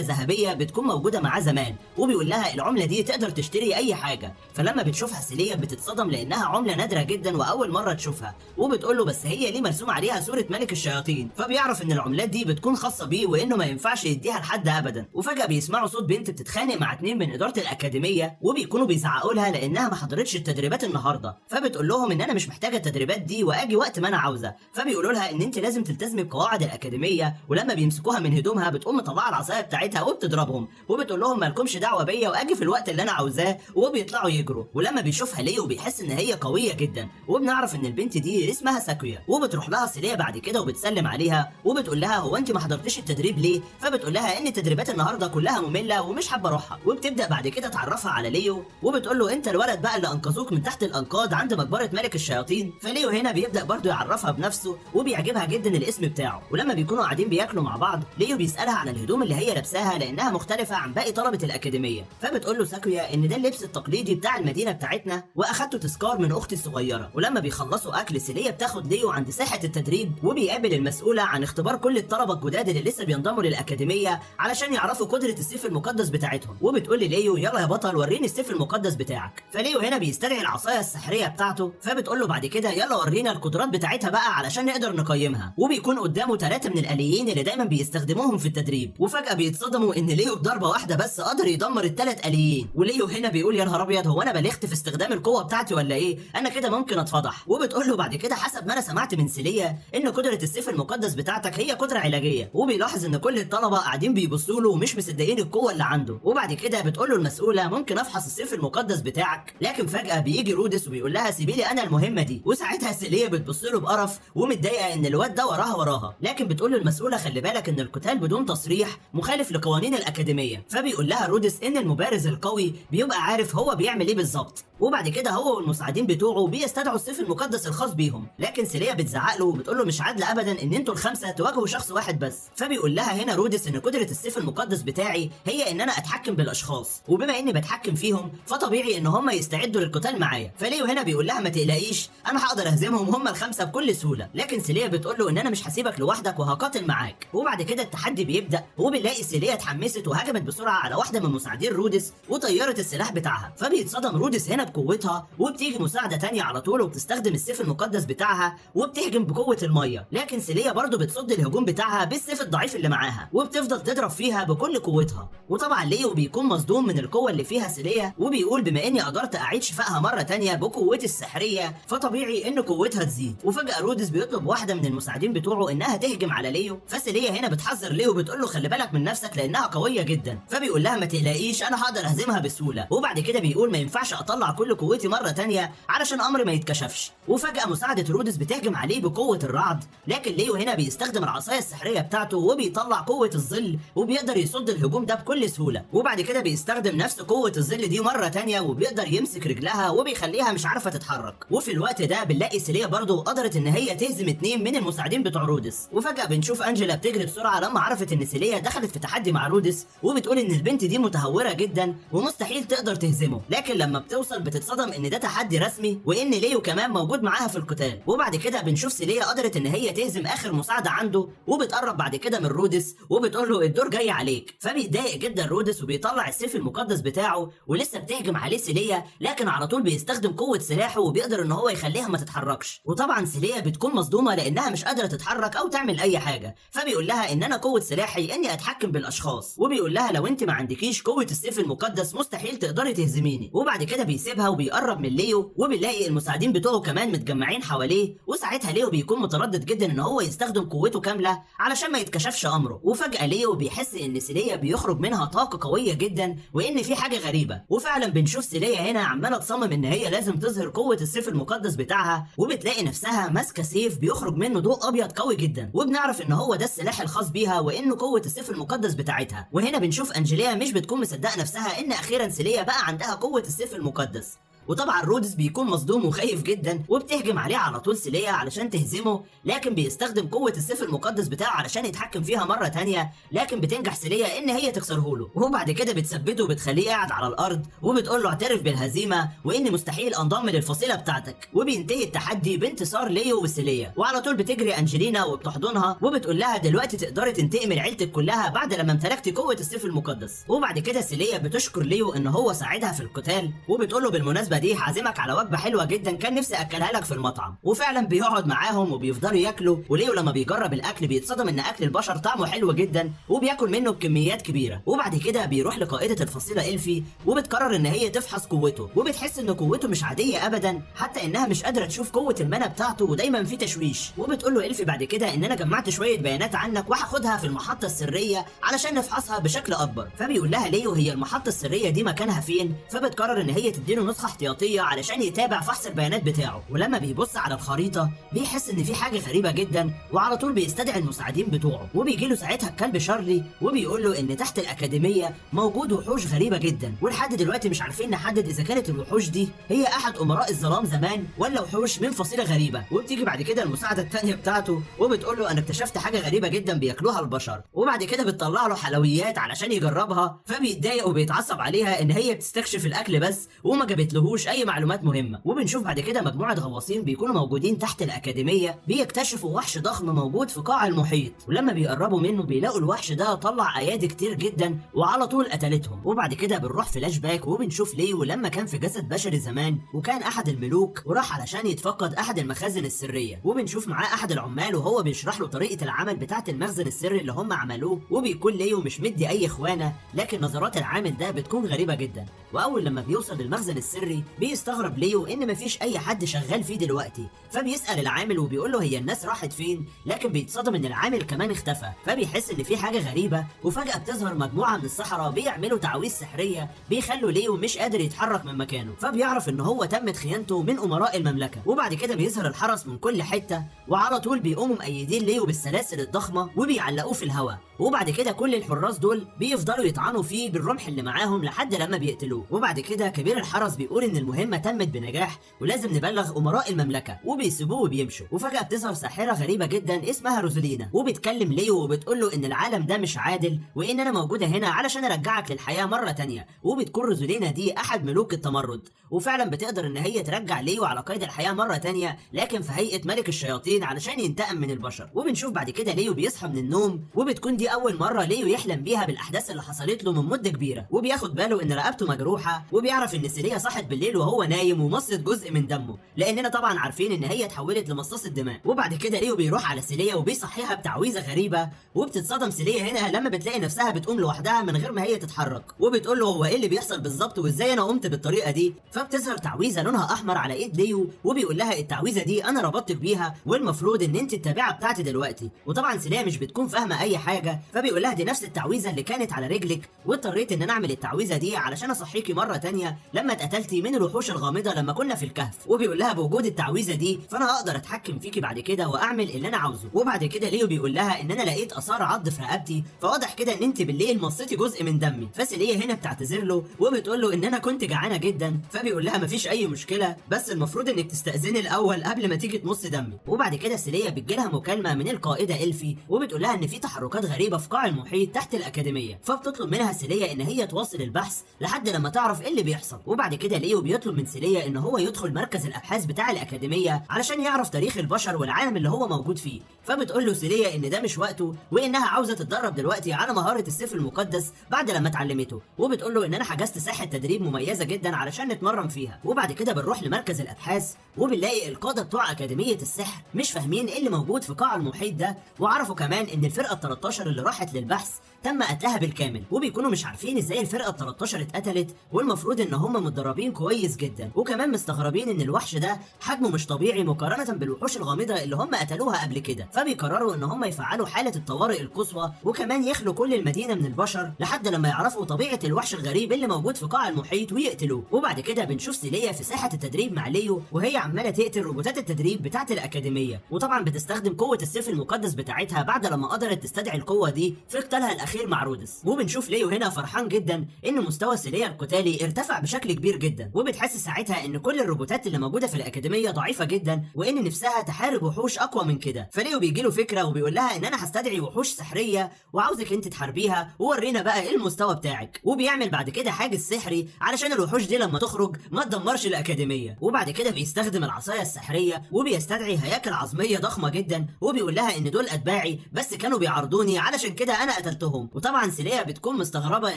ذهبيه بتكون موجوده معاه زمان، وبيقول لها العمله دي تقدر تشتري اي حاجه. فلما بتشوفها سيليا بتتصدم لانها عمله نادره جدا واول مره تشوفها، وبتقول له بس هي ليه مرسوم عليها صوره ملك الشياطين؟ فبيعرف ان العملات دي بتكون خاصه بيه وانه ما ينفعش يديها لحد ابدا. وفجاه بيسمعوا صوت بنت بتتخانق مع اتنين من اداره الاكاديميه، وبيكونوا بيزعقوا لها لانها ما حضرتش التدريبات النهارده. فبتقول لهم ان انا مش محتاجه التدريبات دي واجي وقت ما انا عاوزه. فبيقولوا لها ان انت لازم تلتزمي بقواعد الاكاديميه، ولما بيمسكوها من هدومها بتقوم مطلعه العصايه بتاعتها وبتضربهم، وبتقول لهم مالكمش دعوه بيا واجي في الوقت اللي انا عاوزاه. وبيطلعوا يجروا. ولما بيشوفها ليو بيحس ان هي قويه جدا، وبنعرف ان البنت دي اسمها ساكويا. وبتروح لها سيليا بعد كده وبتسلم عليها وبتقول لها هو انت ما حضرتيش التدريب ليه؟ فبتقول لها ان تدريبات النهارده كلها ممله ومش حابه اروحها. وبتبدا بعد كده تعرفها على ليو، وبتقول له انت الولد بقى اللي انقذوك من تحت الانقاض عند مقبره ملك الشياطين. فليو هنا بيبدا برضه يعرفها بنفسه، وبيعجبها جدا الاسم بتاعه. ولما بيكونوا قاعدين بياكلوا مع بعض ليو بيسالها عن الهدوم اللي هي لابساها لانها مختلفه عن باقي طلبه الاكاديميه. فبتقول له ساكويا ان ده اللبس التقليدي بتاع المدينه بتاعتنا واخدته تذكار من اختي الصغيره. ولما بيخلصوا اكل سيليا بتاخد ليو عند ساحه التدريب، وبيقابل المسؤوله عن اختبار كل الطلبه الجداد اللي لسه بينضموا للاكاديميه علشان يعرفوا قدره السيف المقدس بتاعتهم. وبتقول ليو يلا يا بطل وريني السيف المقدس بتاعك. فليو هنا بيستدعي العصايه السحريه بتاعته، فبتقول له بعد كده يلا ورينا القدرات بتاعتها بقى علشان نقدر نقيمها. وبيكون قدامه 3 من الآليين اللي دايما بيستخدموهم في التدريب، وفجاه بيتصدموا ان ليو بضربه واحده بس قدر يدمر ال3 آليين. وليو هنا بيقول يا نهار ابيض هو انا بلغت في استخدام القوه بتاعتي ولا ايه؟ انا كده ممكن اتفضح. وبتقول له بعد كده حسب ما انا سمعت من سيليا ان قدره السيف المقدس بتاعتك هي قدره علاجيه. وبيلاحظ ان كل الطلبه قاعدين بيبصوا له ومش مصدقين القوه اللي عنده. وبعد كده بتقول له المسؤوله ممكن افحص السيف المقدس بتاعك؟ لكن فجاه بيجي رودس وبيقول لها سيبي لي انا المهمه دي. وساعتها سيليا بتبص له بقرف ومتضايقه ان الواد ده وراها، لكن بتقول له المسؤوله خلي بالك ان القتال بدون تصريح مخالف لقوانين الاكاديميه. فبيقول لها رودس ان المبارز القوي بيبقى عارف هو بيعمل ايه بالظبط. وبعد كده هو والمساعدين بتوعه بيستدعوا السيف المقدس الخاص بيهم، لكن سيليا بتزعق له وبتقول له مش عادل ابدا ان انتوا ال5 تواجهوا شخص واحد بس. فبيقول لها هنا رودس ان قدره السيف المقدس بتاعي هي ان انا اتحكم بالاشخاص، وبما اني بتحكم فيهم فطبيعي ان هم يستعدوا للقتال معايا. فليو هنا بيقول لها ما تقلقيش انا هقدر اهزمهم هم ال5 بكل سهوله. لكن سيليا بتقول له ان انا مش هسيبك لوحدك وهقاتل معاك. وبعد كده التحدي بيبدا، وبنلاقي سيليا اتحمست وهجمت بسرعه على واحده من مساعدين رودس وطيرت السلاح بتاعها. فبيتصدم رودس هنا بقوتها، وبتيجي مساعده تانية على طول وبتستخدم السيف المقدس بتاعها وبتهجم بقوه الميه. لكن سيليا برضه بتصد الهجوم بتاعها بالسيف الضعيف اللي معاها وبتفضل تضرب فيها بكل قوتها. وطبعا ليو بيكون مصدوم من القوه اللي فيها سيليا، وبيقول بما اني قدرت اعيد شفائها مره تانية بقوتي السحريه فطبيعي ان قوتها تزيد. وفجاه رودس بيطلب واحده من المساعدين بتوعه انها تهجم على ليو. فسيليا هنا بتحذر ليو بتقول له خلي بالك من نفسك لانها قويه جدا. فبيقول لها ما تقلقيش انا هقدر اهزمها بسهوله. وبعد كده بيقول ما ينفعش اطلع كل قوتي مره تانية علشان امري ما يتكشفش. وفجاه مساعده رودس بتهجم عليه بقوه الرعد، لكن ليو هنا بيستخدم العصايه السحريه بتاعته وبيطلع قوه الظل وبيقدر يصد الهجوم ده بكل سهوله. وبعد كده بيستخدم نفس قوه الظل دي مره تانية وبيقدر يمسك رجلها وبيخليها مش عارفه تتحرك. وفي الوقت ده بنلاقي سيليا برضه قدرت ان هي تهزم 2 من المساعدين بتوع رودس. وفجاه بنشوف انجيلا بتجري بسرعه لما عرفت ان سيليا دخلت في تحدي مع رودس، وبتقول ان البنت دي متهوره جدا ومستحيل تقدر تهزمه. لكن لما بتوصل بتتصدم ان ده تحدي رسمي وان ليو كمان موجود معاها في القتال. وبعد كده بنشوف سيليا قدرت ان هي تهزم اخر مساعده عنده، وبتقرب بعد كده من رودس وبتقول له الدور جاي عليك. فبيتضايق جدا رودس وبيطلع السيف المقدس بتاعه ولسه بتهجم عليه سيليا، لكن على طول بيستخدم قوه سلاحه وبيقدر ان هو يخليها ما تتحركش. وطبعا سيليا بتكون مصدومه لانها مش قادره تتحرك او تعمل اي حاجه. فبيقول لها ان انا قوه سلاحي اني اتحكم بالاشخاص، وبيقول لها لو انت ما عندكيش قوه السيف المقدس مستحيل تقدري تهزميني. وبعد كده بيسيبها وبيقرب من ليو، وبنلاقي المساعدين بتوعه كمان متجمعين حواليه. وساعتها ليو بيكون متردد جدا ان هو يستخدم قوته كامله علشان ما يتكشفش امره. وفجاه ليو بيحس ان سيليا بيخرج منها طاقه قويه جدا وان في حاجه غريبه. وفعلا بنشوف سيليا هنا عماله تصمم ان هي لازم تظهر قوه السيف المقدس بتاعها، وبتلاقي نفسها ماسكه سيف بيخرج منه ضوء ابيض قوي جدا، وبنعرف ان هو ده السلاح الخاص بيها وانه قوه السيف المقدس بتاعتها. وهنا بنشوف انجيليا مش بتكون مصدقه نفسها ان اخيرا سيليا بقى عندها قوه السيف المقدس. وطبعا رودز بيكون مصدوم وخايف جدا، وبتهجم عليه على طول سيليا علشان تهزمه، لكن بيستخدم قوة السيف المقدس بتاعه علشان يتحكم فيها مرة تانية، لكن بتنجح سيليا ان هي تكسره له، وبعد كده بتثبته وبتخليه قاعد على الارض، وبتقول له اعترف بالهزيمة وان مستحيل انضم للفصيلة بتاعتك. وبينتهي التحدي بانتصار ليو وسيليا، وعلى طول بتجري انجلينا وبتحضنها وبتقول لها دلوقتي تقدري تنتقمي لعيلتك كلها بعد لما امتلكتي قوة السيف المقدس. وبعد كده سيليا بتشكر ليو ان هو ساعدها في القتال، وبتقول له بالمناسبة دي هعزمك على وجبة حلوة جدا كان نفسي اكلها لك في المطعم. وفعلا بيقعد معاهم وبيفضلوا ياكلوا، وليو لما بيجرب الاكل بيتصدم ان اكل البشر طعمه حلو جدا، وبياكل منه بكميات كبيرة. وبعد كده بيروح لقائدة الفصيلة إلفي وبتقرر ان هي تفحص قوته، وبتحس ان قوته مش عادية ابدا، حتى انها مش قادرة تشوف قوة المنى بتاعته ودايما في تشويش. وبتقول له إلفي بعد كده ان انا جمعت شوية بيانات عنك وهاخدها في المحطة السرية علشان نفحصها بشكل اكبر. فبيقول لها ليو هي المحطة السرية دي مكانها فين، فبتقرر ان هي تديله نسخة احتياطية علشان يتابع فحص البيانات بتاعه. ولما بيبص على الخريطة بيحس ان في حاجة غريبة جدا، وعلى طول بيستدعي المساعدين بتوعه، وبيجي له ساعتها الكلب شارلي وبيقول له ان تحت الأكاديمية موجود وحوش غريبة جدا، ولحد دلوقتي مش عارفين نحدد اذا كانت الوحوش دي هي احد امراء الظلام زمان ولا وحوش من فصيلة غريبة. وبتيجي بعد كده المساعدة الثانية بتاعته وبتقول له انا اكتشفت حاجة غريبة جدا بياكلوها البشر، وبعد كده بتطلع له حلويات علشان يجربها، فبيتضايق وبيتعصب عليها ان هي بتستكشف الاكل بس وما جابتلهوش اي معلومات مهمة. وبنشوف بعد كده مجموعة غواصين بيكونوا موجودين تحت الأكاديمية بيكتشفوا وحش ضخم موجود في قاع المحيط، ولما بيقربوا منه بيلاقوا الوحش ده طلع ايادي كتير جدا وعلى طول قتلتهم. وبعد كده بنروح فلاش باك وبنشوف ليو لما كان في جسد بشري زمان وكان احد الملوك وراح علشان يتفقد احد المخازن السريه، وبنشوف معاه احد العمال وهو بيشرح له طريقه العمل بتاعه المخزن السري اللي هم عملوه، وبيكون ليو مش مدي اي اخوانه، لكن نظرات العامل ده بتكون غريبه جدا. واول لما بيوصل للمخزن السري بيستغرب ليو ان مفيش اي حد شغال فيه دلوقتي، فبيسال العامل وبيقول له هي الناس راحت فين، لكن بيتصدم ان العامل كمان اختفى، فبيحس ان في حاجه غريبه. وفجاه بتظهر مجموعه من السحرة بيعملوا تعويذ سحريه بيخلوا ليو مش قادر يتحرك من مكانه، فبيعرف ان هو تمت خيانته من امراء المملكه. وبعد كده بيظهر الحرس من كل حته وعلى طول بيقوموا مأيدين ليو بالسلاسل الضخمه وبيعلقوه في الهواء، وبعد كده كل الحراس دول بيفضلوا يطعنوا فيه بالرمح اللي معاهم لحد لما بيقتلوه. وبعد كده كبير الحرس بيقول ان المهمه تمت بنجاح ولازم نبلغ امراء المملكه، وبيسيبوه وبيمشوا. وفجاه بتظهر ساحره غريبه جدا اسمها روزالينا وبتكلم ليو وبتقول له ان العالم ده مش عادل وان انا موجوده هنا علشان ارجعك للحياه مره تانية. وبتكون روزالينا دي احد ملوك التمرد، وفعلا بتقدر ان هي ترجع ليو على قيد الحياه مره تانية، لكن في هيئه ملك الشياطين علشان ينتقم من البشر. وبنشوف بعد كده ليو بيصحى من النوم، وبتكون دي اول مره ليو يحلم بيها بالاحداث اللي حصلت له من مده كبيره، وبياخد باله ان رقبته مجروحه، وبيعرف ان سيليا صحت بالليل وهو نايم ومصت جزء من دمه، لاننا طبعا عارفين ان هي اتحولت لمصاص الدماء. وبعد كده ليو بيروح على سيليا وبيصحيها بتعويذه غريبه، وبتتصدم سيليا هنا لما بتلاقي نفسها بتقوم لوحدها من غير ما هي تتحرك، وبتقول له هو ايه اللي بيحصل بالظبط وازاي انا قمت بالطريقه دي. فبتظهر تعويذه لونها احمر على ايد ليو وبيقول لها التعويذه دي انا ربطتك بيها والمفروض ان انت التابعه بتاعتي دلوقتي. وطبعا سيليا مش بتكون فاهمه اي حاجه، فبيقول لها دي نفس التعويذه اللي كانت على رجلك، واضطريت ان انا اعمل التعويذه دي علشان اصحيكي مره تانية لما اتقتلتي من الوحوش الغامضه لما كنا في الكهف. وبيقول لها بوجود التعويذه دي فانا هقدر اتحكم فيكي بعد كده واعمل اللي انا عاوزه. وبعد كده ليو بيقول لها ان انا لقيت اثار عض في رقبتي، فواضح كده ان انت بالليل مصيتي جزء من دمي. فسيليا هنا بتعتذر له وبتقول له ان انا كنت جعانه جدا، فبيقول لها مفيش اي مشكله بس المفروض انك تستاذني الاول قبل ما تيجي تمص دمي. وبعد كده سيليا بتجيلها مكالمه من القائده إلفي وبتقول لها ان في تحركات غريبه في قاع المحيط تحت الاكاديميه، فبتطلب منها سيليا ان هي تواصل البحث لحد لما تعرف ايه اللي بيحصل. وبعد كده ليو بيطلب من سيليا ان هو يدخل مركز الابحاث بتاع الاكاديميه علشان يعرف تاريخ البشر والعالم اللي هو موجود فيه، فبتقول له سيليا ان ده مش وقته وانها عاوزه تتدرب دلوقتي على مهاره السيف المقدس بعد لما اتعلمته، وبتقول له ان انا حجزت ساحه تدريب مميزه جدا علشان نتمرن فيها. وبعد كده بنروح لمركز الابحاث وبنلاقي القاده بتوع اكاديميه السحر مش فاهمين ايه اللي موجود في قاع المحيط ده، وعرفوا كمان ان الفرقه ال 13 اللي راحت للبحث تم قتلها بالكامل، وبيكونوا مش عارفين ازاي الفرقه ال 13 اتقتلت، والمفروض ان هم متدربين كويس جدا، وكمان مستغربين ان الوحش ده حجمه مش طبيعي مقارنه بالوحوش الغامضه اللي هم قتلوها قبل كده. فبيقرروا ان هم يفعلوا حاله الطوارئ القصوى وكمان يخلوا كل المدينه من البشر لحد لما يعرفوا طبيعه الوحش الغريب اللي موجود في قاع المحيط ويقتلوه. وبعد كده بنشوف سيليا في ساحه التدريب مع ليو وهي عماله تقتل روبوتات التدريب بتاعه الاكاديميه، وطبعا بتستخدم قوه السيف المقدس بتاعتها بعد لما قدرت تستدعي القوه القوه دي في قتالها الاخير مع رودس. وبنشوف ليو هنا فرحان جدا ان مستوى سيليا القتالي ارتفع بشكل كبير جدا، وبتحس ساعتها ان كل الروبوتات اللي موجوده في الاكاديميه ضعيفه جدا وان نفسها تحارب وحوش اقوى من كده. فليو بيجي له فكره وبيقول لها ان انا هستدعي وحوش سحريه وعاوزك انت تحاربيها وورينا بقى ايه المستوى بتاعك. وبيعمل بعد كده حاجز سحري علشان الوحوش دي لما تخرج ما تدمرش الاكاديميه. وبعد كده بيستخدم العصايه السحريه وبيستدعي هياكل عظميه ضخمه جدا وبيقول لها ان دول اتباعي بس كانوا بيعارضوني علشان كده انا قتلتهم. وطبعا سيليا بتكون مستغربه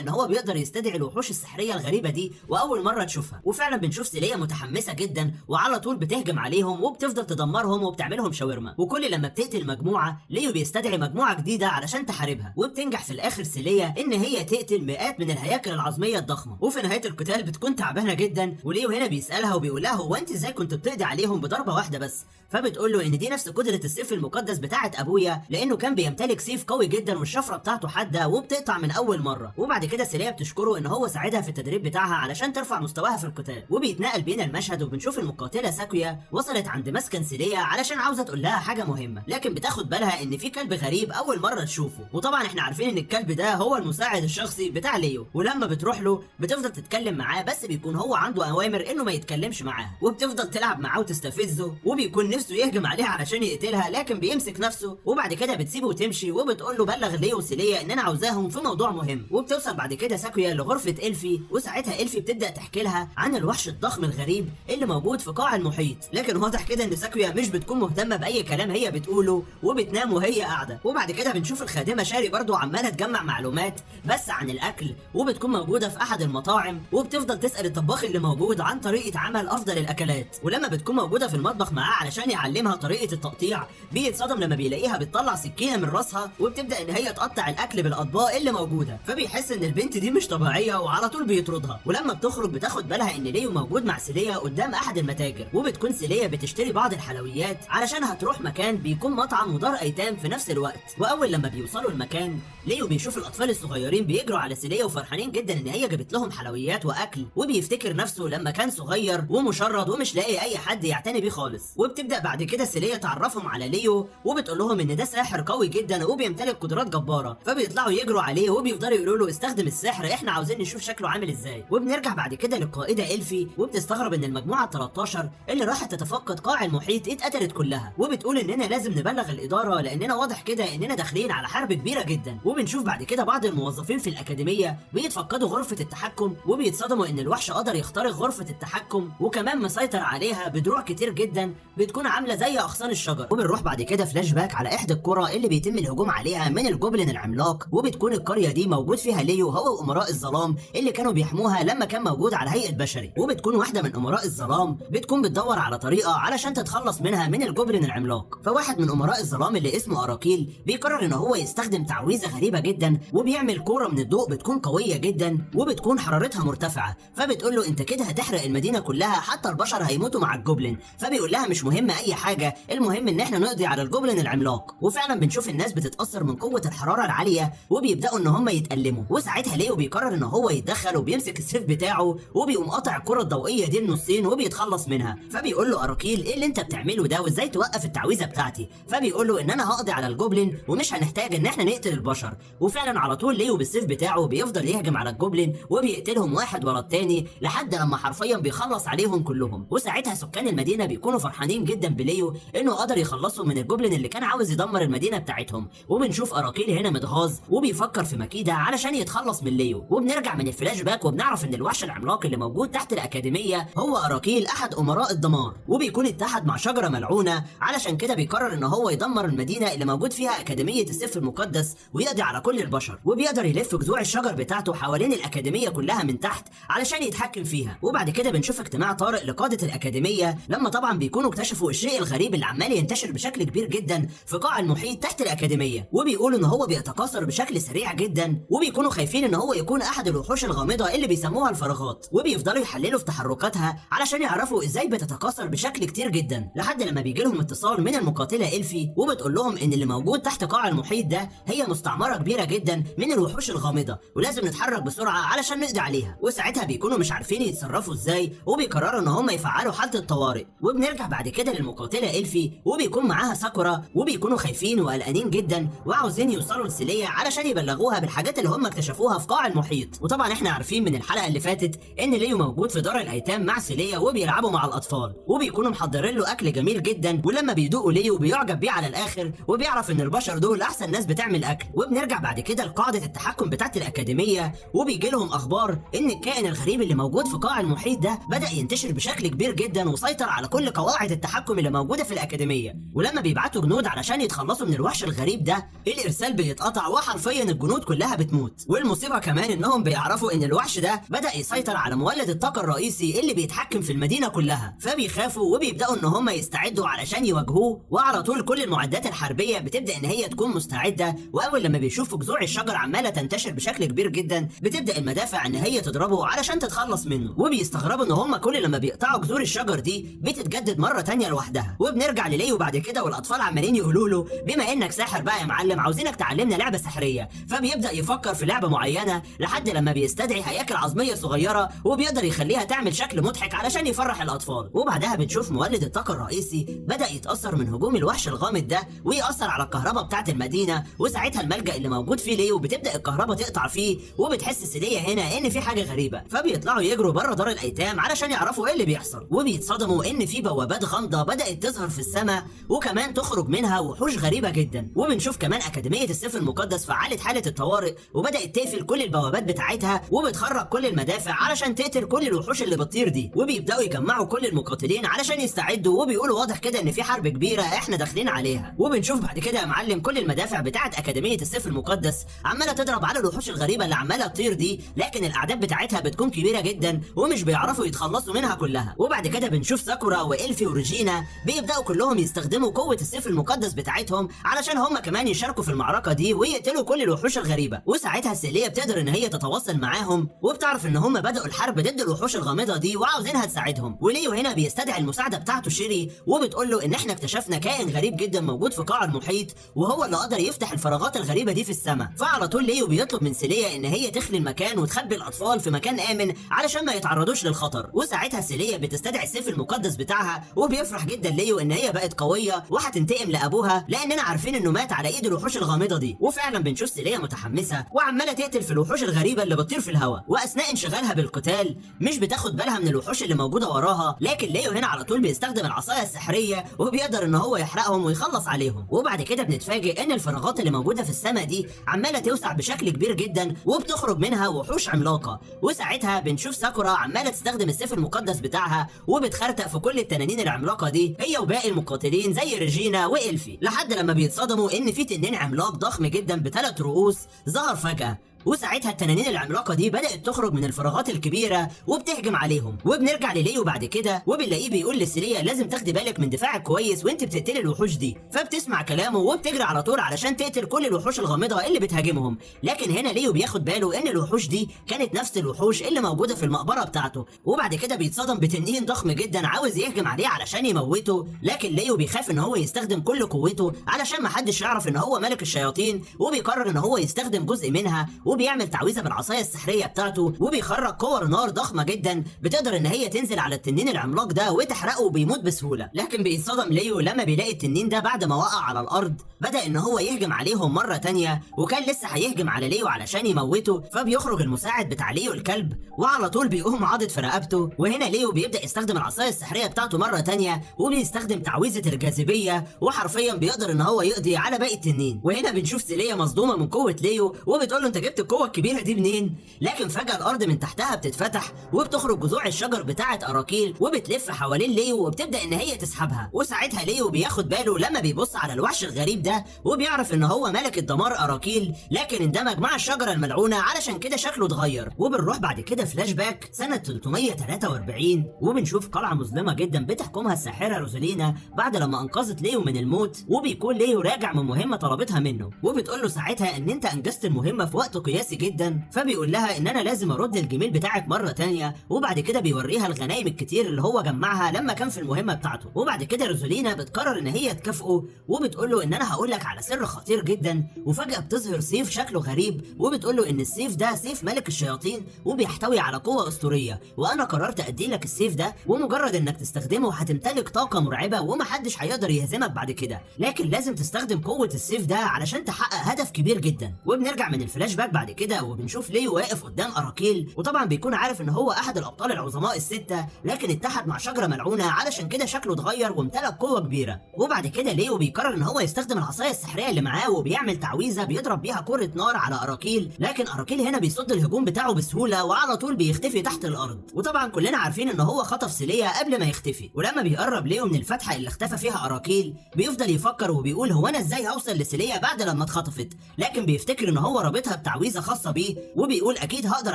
ان هو بيقدر يستدعي الوحوش السحريه الغريبه دي واول مره تشوفها. وفعلا بنشوف سيليا متحمسه جدا وعلى طول بتهجم عليهم وبتفضل تدمرهم وبتعملهم شاورما. وكل لما بتقتل مجموعه ليو بيستدعي مجموعه جديده علشان تحاربها، وبتنجح في الاخر سيليا ان هي تقتل مئات من الهياكل العظميه الضخمه. وفي نهايه القتال بتكون تعبانه جدا وليو هنا بيسالها وبيقول لها هو انت ازاي كنت بتقضي عليهم بضربه واحده بس؟ فبتقول له ان دي نفس قدره السيف المقدس بتاعه ابويا لانه كان بيمتلك سيف قوي جدا والشفره بتاعته حاده وبتقطع من اول مره. وبعد كده سيليا بتشكره ان هو ساعدها في التدريب بتاعها علشان ترفع مستواها في القتال. وبيتنقل بينا المشهد وبنشوف المقاتله ساكويا وصلت عند مسكن سيليا علشان عاوزه تقول لها حاجه مهمه، لكن بتاخد بالها ان في كلب غريب اول مره تشوفه. وطبعا احنا عارفين ان الكلب ده هو المساعد الشخصي بتاع ليو، ولما بتروح له بتفضل تتكلم معاه بس بيكون هو عنده اوامر انه ما يتكلمش معاها، وبتفضل تلعب معاه وتستفزه وبيكون نفسه يهجم عليها علشان يقتلها لكن بيمسك نفسه. وبعد كده بتسيبه وتمشي وبتقول له بلغ ليو وسيليا ان انا عاوزاهم في موضوع مهم. وبتوصل بعد كده ساكويا لغرفه إلفي، وساعتها إلفي بتبدا تحكي لها عن الوحش الضخم الغريب اللي موجود في قاع المحيط، لكن واضح كده ان ساكويا مش بتكون مهتمه باي كلام هي بتقوله وبتنام وهي قاعده. وبعد كده بنشوف الخادمه شاري برضو عماله تجمع معلومات بس عن الاكل، وبتكون موجوده في احد المطاعم وبتفضل تسال الطباخ اللي موجود عن طريقه عمل افضل الاكلات. ولما بتكون موجوده في المطبخ معاه علشان يعلمها طريقه التقطيع بيتصدم لما بيلاقيها بتطلع سكينه من راسها وبتبدا ان هي تقطع الاكل بالاطباق اللي موجوده. فبيحس ان البنت دي مش طبيعيه وعلى طول بيطردها. ولما بتخرج بتاخد بالها ان ليو موجود مع سيليا قدام احد المتاجر، وبتكون سيليا بتشتري بعض الحلويات علشان هتروح مكان بيكون مطعم ودار ايتام في نفس الوقت. واول لما بيوصلوا المكان ليو بيشوف الاطفال الصغيرين بيجروا على سيليا وفرحانين جدا ان هي جابت لهم حلويات واكل، وبيفتكر نفسه لما كان صغير ومشرد ومش لاقي اي حد يعتني بيه خالص. وبتبدا بعد كده سيليا تعرفهم على ليو وبتقول لهم ان ده ساحر قوي جدا وبيمتلك قدرات جباره. فبيطلعوا يجروا عليه وبيفضلوا يقولوا له استخدم السحر، احنا عاوزين نشوف شكله عامل ازاي. وبنرجع بعد كده للقائده إلفي وبتستغرب ان المجموعه 13 اللي راحت تتفقد قاع المحيط اتقتلت كلها، وبتقول اننا لازم نبلغ الاداره لاننا واضح كده اننا داخلين على حرب كبيره جدا. وبنشوف بعد كده بعض الموظفين في الاكاديميه بيتفقدوا غرفه التحكم وبيتصدموا ان الوحش قدر يخترق غرفه التحكم وكمان مسيطر عليها بدروع كتير جدا بتكون عامله زي اغصان الشجر. وبنروح بعد كده فلاش باك على احدى القرى اللي بيتم الهجوم عليها من الجوبلين العملاق، وبتكون القريه دي موجود فيها ليو هو وامراء الظلام اللي كانوا بيحموها لما كان موجود على هيئه بشري. وبتكون واحده من امراء الظلام بتكون بتدور على طريقه علشان تتخلص منها من الجوبلين العملاق. فواحد من امراء الظلام اللي اسمه اراكيل بيقرر ان هو يستخدم تعويذه غريبه جدا وبيعمل كوره من الضوء بتكون قويه جدا وبتكون حرارتها مرتفعه. فبتقول له انت كده هتحرق المدينه كلها حتى البشر هيموتوا مع الجوبلين. فبيقول لها مش مهم اي حاجه، المهم ان احنا نقضي على الجوبلين العملاق. وفعلا بنشوف الناس بتتاثر من قوه الحراره العاليه وبيبداوا ان هم يتألموا. وساعتها ليو بيقرر ان هو يتدخل وبيمسك السيف بتاعه وبيقوم قاطع الكره الضوئيه دي النصين وبيتخلص منها. فبيقول له اراكيل ايه اللي انت بتعمله ده وازاي توقف التعويذه بتاعتي؟ فبيقول له ان انا هقضي على الجوبلين ومش هنحتاج ان احنا نقتل البشر. وفعلا على طول ليو بالسيف بتاعه بيفضل يهجم على الجوبلين وبيقتلهم واحد ورا التاني لحد لما حرفيا بيخلص عليهم كلهم. وساعتها سكان المدينه بيكونوا فرحانين جدا بليو انه قدر يخلصهم من الجوبلين اللي كان عاوز يدمر المدينه بتاعتهم. وبنشوف اراكيل هنا متغاظ وبيفكر في مكيده علشان يتخلص من ليو. وبنرجع من الفلاش باك وبنعرف ان الوحش العملاق اللي موجود تحت الاكاديميه هو اراكيل احد امراء الدمار، وبيكون اتحد مع شجره ملعونه علشان كده بيقرر ان هو يدمر المدينه اللي موجود فيها اكاديميه السيف المقدس ويقضي على كل البشر. وبيقدر يلف جذوع الشجر بتاعته حوالين الاكاديميه كلها من تحت علشان يتحكم فيها. وبعد كده بنشوف اجتماع طارئ لقاده الاكاديميه لما طبعا بيكونوا اكتشفوا الشيء الغريب اللي عمال ينتشر بشكل كبير جدا في قاع المحيط تحت الاكاديميه. وبيقولوا ان هو بيتكاثر بشكل سريع جدا وبيكونوا خايفين ان هو يكون احد الوحوش الغامضه اللي بيسموها الفراغات. وبيفضلوا يحللوا في تحركاتها علشان يعرفوا ازاي بتتكاثر بشكل كتير جدا لحد لما بيجي لهم اتصال من المقاتله إلفي وبتقول لهم ان اللي موجود تحت قاع المحيط ده هي مستعمره كبيره جدا من الوحوش الغامضه ولازم نتحرك بسرعه علشان نقضي عليها. وساعتها بيكونوا مش عارفين يتصرفوا ازاي وبيقرروا ان هم يفعلوا حاله الطوارئ. وبنرجع بعد كده للمقاتله إلفي وبيكون معاها ساكورا وبيكونوا خايفين وقلقانين جدا وعاوزين وعاوزين يوصلوا لسيليا علشان يبلغوها بالحاجات اللي هم اكتشفوها في قاع المحيط. وطبعا احنا عارفين من الحلقه اللي فاتت ان ليو موجود في دار الايتام مع سيليا وبيلعبوا مع الاطفال وبيكونوا محضرين له اكل جميل جدا، ولما بيدوقوا ليو بيعجب بيه على الاخر وبيعرف ان البشر دول احسن ناس بتعمل اكل. وبنرجع بعد كده لقاعده التحكم بتاعت الاكاديميه وبيجي لهم اخبار ان الكائن الغريب اللي موجود في قاع المحيط ده بدا ينتشر بشكل كبير جدا وسيطر على كل قواعد التحكم اللي موجوده في الاكاديميه. ولما بيبعتوا جنود علشان يتخلصوا من الوحش الغريب ده الارسال بيتقطع وحرفيا الجنود كلها بتموت. والمصيبه كمان انهم بيعرفوا ان الوحش ده بدا يسيطر على مولد الطاقه الرئيسي اللي بيتحكم في المدينه كلها، فبيخافوا وبيبداوا ان هم يستعدوا علشان يواجهوه. وعلى طول كل المعدات الحربيه بتبدا ان هي تكون مستعده، واول لما بيشوفوا جذوع الشجر عماله تنتشر بشكل كبير جدا بتبدا المدافع ان هي تضربه علشان تتخلص منه. وبيستغربوا ان هم كل لما بيقطعوا جذور الشجر دي بتتجدد مره تانية لوحدها. وبنرجع لليو بعد كده والاطفال عمالين يقولوا له بما انك ساحر بقى يا معلم عاوزينك تعلمنا لعبه سحريه، فبيبدا يفكر في لعبه معينه لحد لما بيستدعي هياكل عظميه صغيره وبيقدر يخليها تعمل شكل مضحك علشان يفرح الاطفال. وبعدها بنشوف مولد الطاقه الرئيسي بدا يتاثر من هجوم الوحش الغامض ده ويأثر على الكهرباء بتاعه المدينه، وساعتها الملجأ اللي موجود فيه ليو بتبدا الكهرباء تقطع فيه. وبتحس سيليا هنا ان في حاجه غريبه، فبيطلعوا يجروا بره دار الايتام علشان يعرفوا ايه اللي بيحصل. وبيتصدموا ان في بوابات غامضه بدات تظهر في السماء وكمان تخرج منها وحوش غريبه جدا. وبنشوف كمان اكاديميه السيف المقدس فعلت حاله الطوارئ وبدات تقفل كل البوابات بتاعتها وبتخرج كل المدافع علشان تقتل كل الوحوش اللي بتطير دي. وبيبداوا يجمعوا كل المقاتلين علشان يستعدوا وبيقولوا واضح كده ان في حرب كبيره احنا داخلين عليها. وبنشوف بعد كده يا معلم كل المدافع بتاعت اكاديميه السيف المقدس عماله تضرب على الوحوش الغريبه اللي عماله تطير دي، لكن الاعداد بتاعتها بتكون كبيره جدا ومش بيعرفوا يتخلصوا منها كلها. وبعد كده بنشوف ساكورا والفي وريجينا بيبداوا كلهم يستخدموا قوه السيف المقدس بتاعتهم علشان هم كمان يشاركوا في المعركه دي ويقتلوا كل الوحوش الغريبه. وساعتها سيليا بتقدر ان هي تتواصل معاهم وبتعرف ان هم بداوا الحرب ضد الوحوش الغامضه دي وعاوزينها تساعدهم. وليو هنا بيستدعي المساعده بتاعته شيري وبتقول له ان احنا اكتشفنا كائن غريب جدا موجود في قاع المحيط وهو اللي قدر يفتح الفراغات الغريبه دي في السماء. فعلى طول ليو بيطلب من سيليا ان هي تخلي المكان وتخبي الاطفال في مكان امن علشان ما يتعرضوش للخطر. وساعتها سيليا بتستدعي السيف المقدس بتاعها وبيفرح جدا ليو ان هي بقت قويه وهتنتقم لابوها لاننا عارفين انه مات على ايد الوحوش الغامضه دي. وفعلا بنشوف سيليا متحمسه وعماله تقتل في الوحوش الغريبه اللي بتطير في الهواء، واثناء انشغالها بالقتال مش بتاخد بالها من الوحوش اللي موجوده وراها، لكن ليو هنا على طول بيستخدم العصايه السحريه وبيقدر ان هو يحرقهم ويخلص عليهم. وبعد كده بنتفاجئ ان الفراغات اللي موجوده في السماء دي عماله توسع بشكل كبير جدا وبتخرج منها وحوش عملاقه. وساعتها بنشوف ساكورا عماله تستخدم السيف المقدس بتاعها وبتخرتق في كل التنانين العملاقه دي هي وباقي المقاتلين زي ريجينا والفي، لحد لما بيتصدموا ان في تنين عملاق ضخم جدا ب3 رؤوس ظهر فجاه. وساعتها التنانين العملاقه دي بدات تخرج من الفراغات الكبيره وبتهجم عليهم. وبنرجع لليو بعد كده وبنلاقيه بيقول لسيليا لازم تاخدي بالك من دفاعك كويس وانت بتقتلي الوحوش دي، فبتسمع كلامه وبتجري على طول علشان تقتل كل الوحوش الغامضه اللي بتهاجمهم. لكن هنا ليو بياخد باله ان الوحوش دي كانت نفس الوحوش اللي موجوده في المقبره بتاعته. وبعد كده بيتصدم بتنين ضخم جدا عاوز يهجم عليه علشان يموته، لكن ليو بيخاف ان هو يستخدم كل قوته علشان ما حدش يعرف ان هو ملك الشياطين، وبيقرر ان هو يستخدم جزء منها وبيعمل تعويذه بالعصايه السحريه بتاعته وبيخرج كور نار ضخمه جدا بتقدر ان هي تنزل على التنين العملاق ده وتحرقه وبيموت بسهوله. لكن بيتصدم ليو لما بيلاقي التنين ده بعد ما وقع على الارض بدا ان هو يهجم عليهم مره تانية، وكان لسه هيهجم على ليو علشان يموته، فبيخرج المساعد بتاع ليو الكلب وعلى طول بيقوم عاضد في رقبته. وهنا ليو بيبدا يستخدم العصايه السحريه بتاعته مره تانية وبيستخدم تعويذه الجاذبيه وحرفيا بيقدر ان هو يقضي على باقي التنين. وهنا بنشوف سيليا مصدومه من قوه ليو وبتقول له انت جبت القوه الكبيره دي منين؟ لكن فجاه الارض من تحتها بتتفتح وبتخرج جذوع الشجر بتاعه اراكيل وبتلف حوالين ليو وبتبدا ان هي تسحبها. وساعتها ليو بياخد باله لما بيبص على الوحش الغريب ده وبيعرف ان هو ملك الدمار اراكيل، لكن اندمج مع الشجره الملعونه علشان كده شكله اتغير. وبنروح بعد كده فلاش باك سنه 343 وبنشوف قلعه مظلمه جدا بتحكمها الساحره روزالينا بعد لما انقذت ليو من الموت، وبيكون ليو راجع من مهمه طلبتها منه وبتقول له ساعتها ان انت انجزت المهمه في وقت قياسي جدا، فبيقول لها ان انا لازم ارد الجميل بتاعك مره تانية، وبعد كده بيوريها الغنايم الكتير اللي هو جمعها لما كان في المهمه بتاعته. وبعد كده روزالينا بتقرر ان هي تكافئه وبتقول له ان انا هقول لك على سر خطير جدا. وفجاه بتظهر سيف شكله غريب وبتقول له ان السيف ده سيف ملك الشياطين وبيحتوي على قوه اسطوريه، وانا قررت ادي لك السيف ده، ومجرد انك تستخدمه هتمتلك طاقه مرعبه ومحدش هيقدر يهزمك بعد كده، لكن لازم تستخدم قوه السيف ده علشان تحقق هدف كبير جدا. وبنرجع من الفلاش باك بعد كده وبنشوف ليو واقف قدام اراكيل، وطبعا بيكون عارف ان هو احد الابطال العظماء السته، لكن اتحد مع شجره ملعونه علشان كده شكله اتغير وامتلك قوه كبيره. وبعد كده ليو بيقرر ان هو يستخدم العصايه السحريه اللي معاه وبيعمل تعويذه بيضرب بيها كره نار على اراكيل، لكن اراكيل هنا بيصد الهجوم بتاعه بسهوله وعلى طول بيختفي تحت الارض. وطبعا كلنا عارفين ان هو خطف سيليا قبل ما يختفي، ولما بيقرب ليو من الفتحه اللي اختفى فيها اراكيل بيفضل يفكر وبيقول هو انا ازاي هوصل لسيليا بعد لما اتخطفت، لكن بيفتكر ان هو رابطها بتعويذه خاصه بيه، وبيقول اكيد هقدر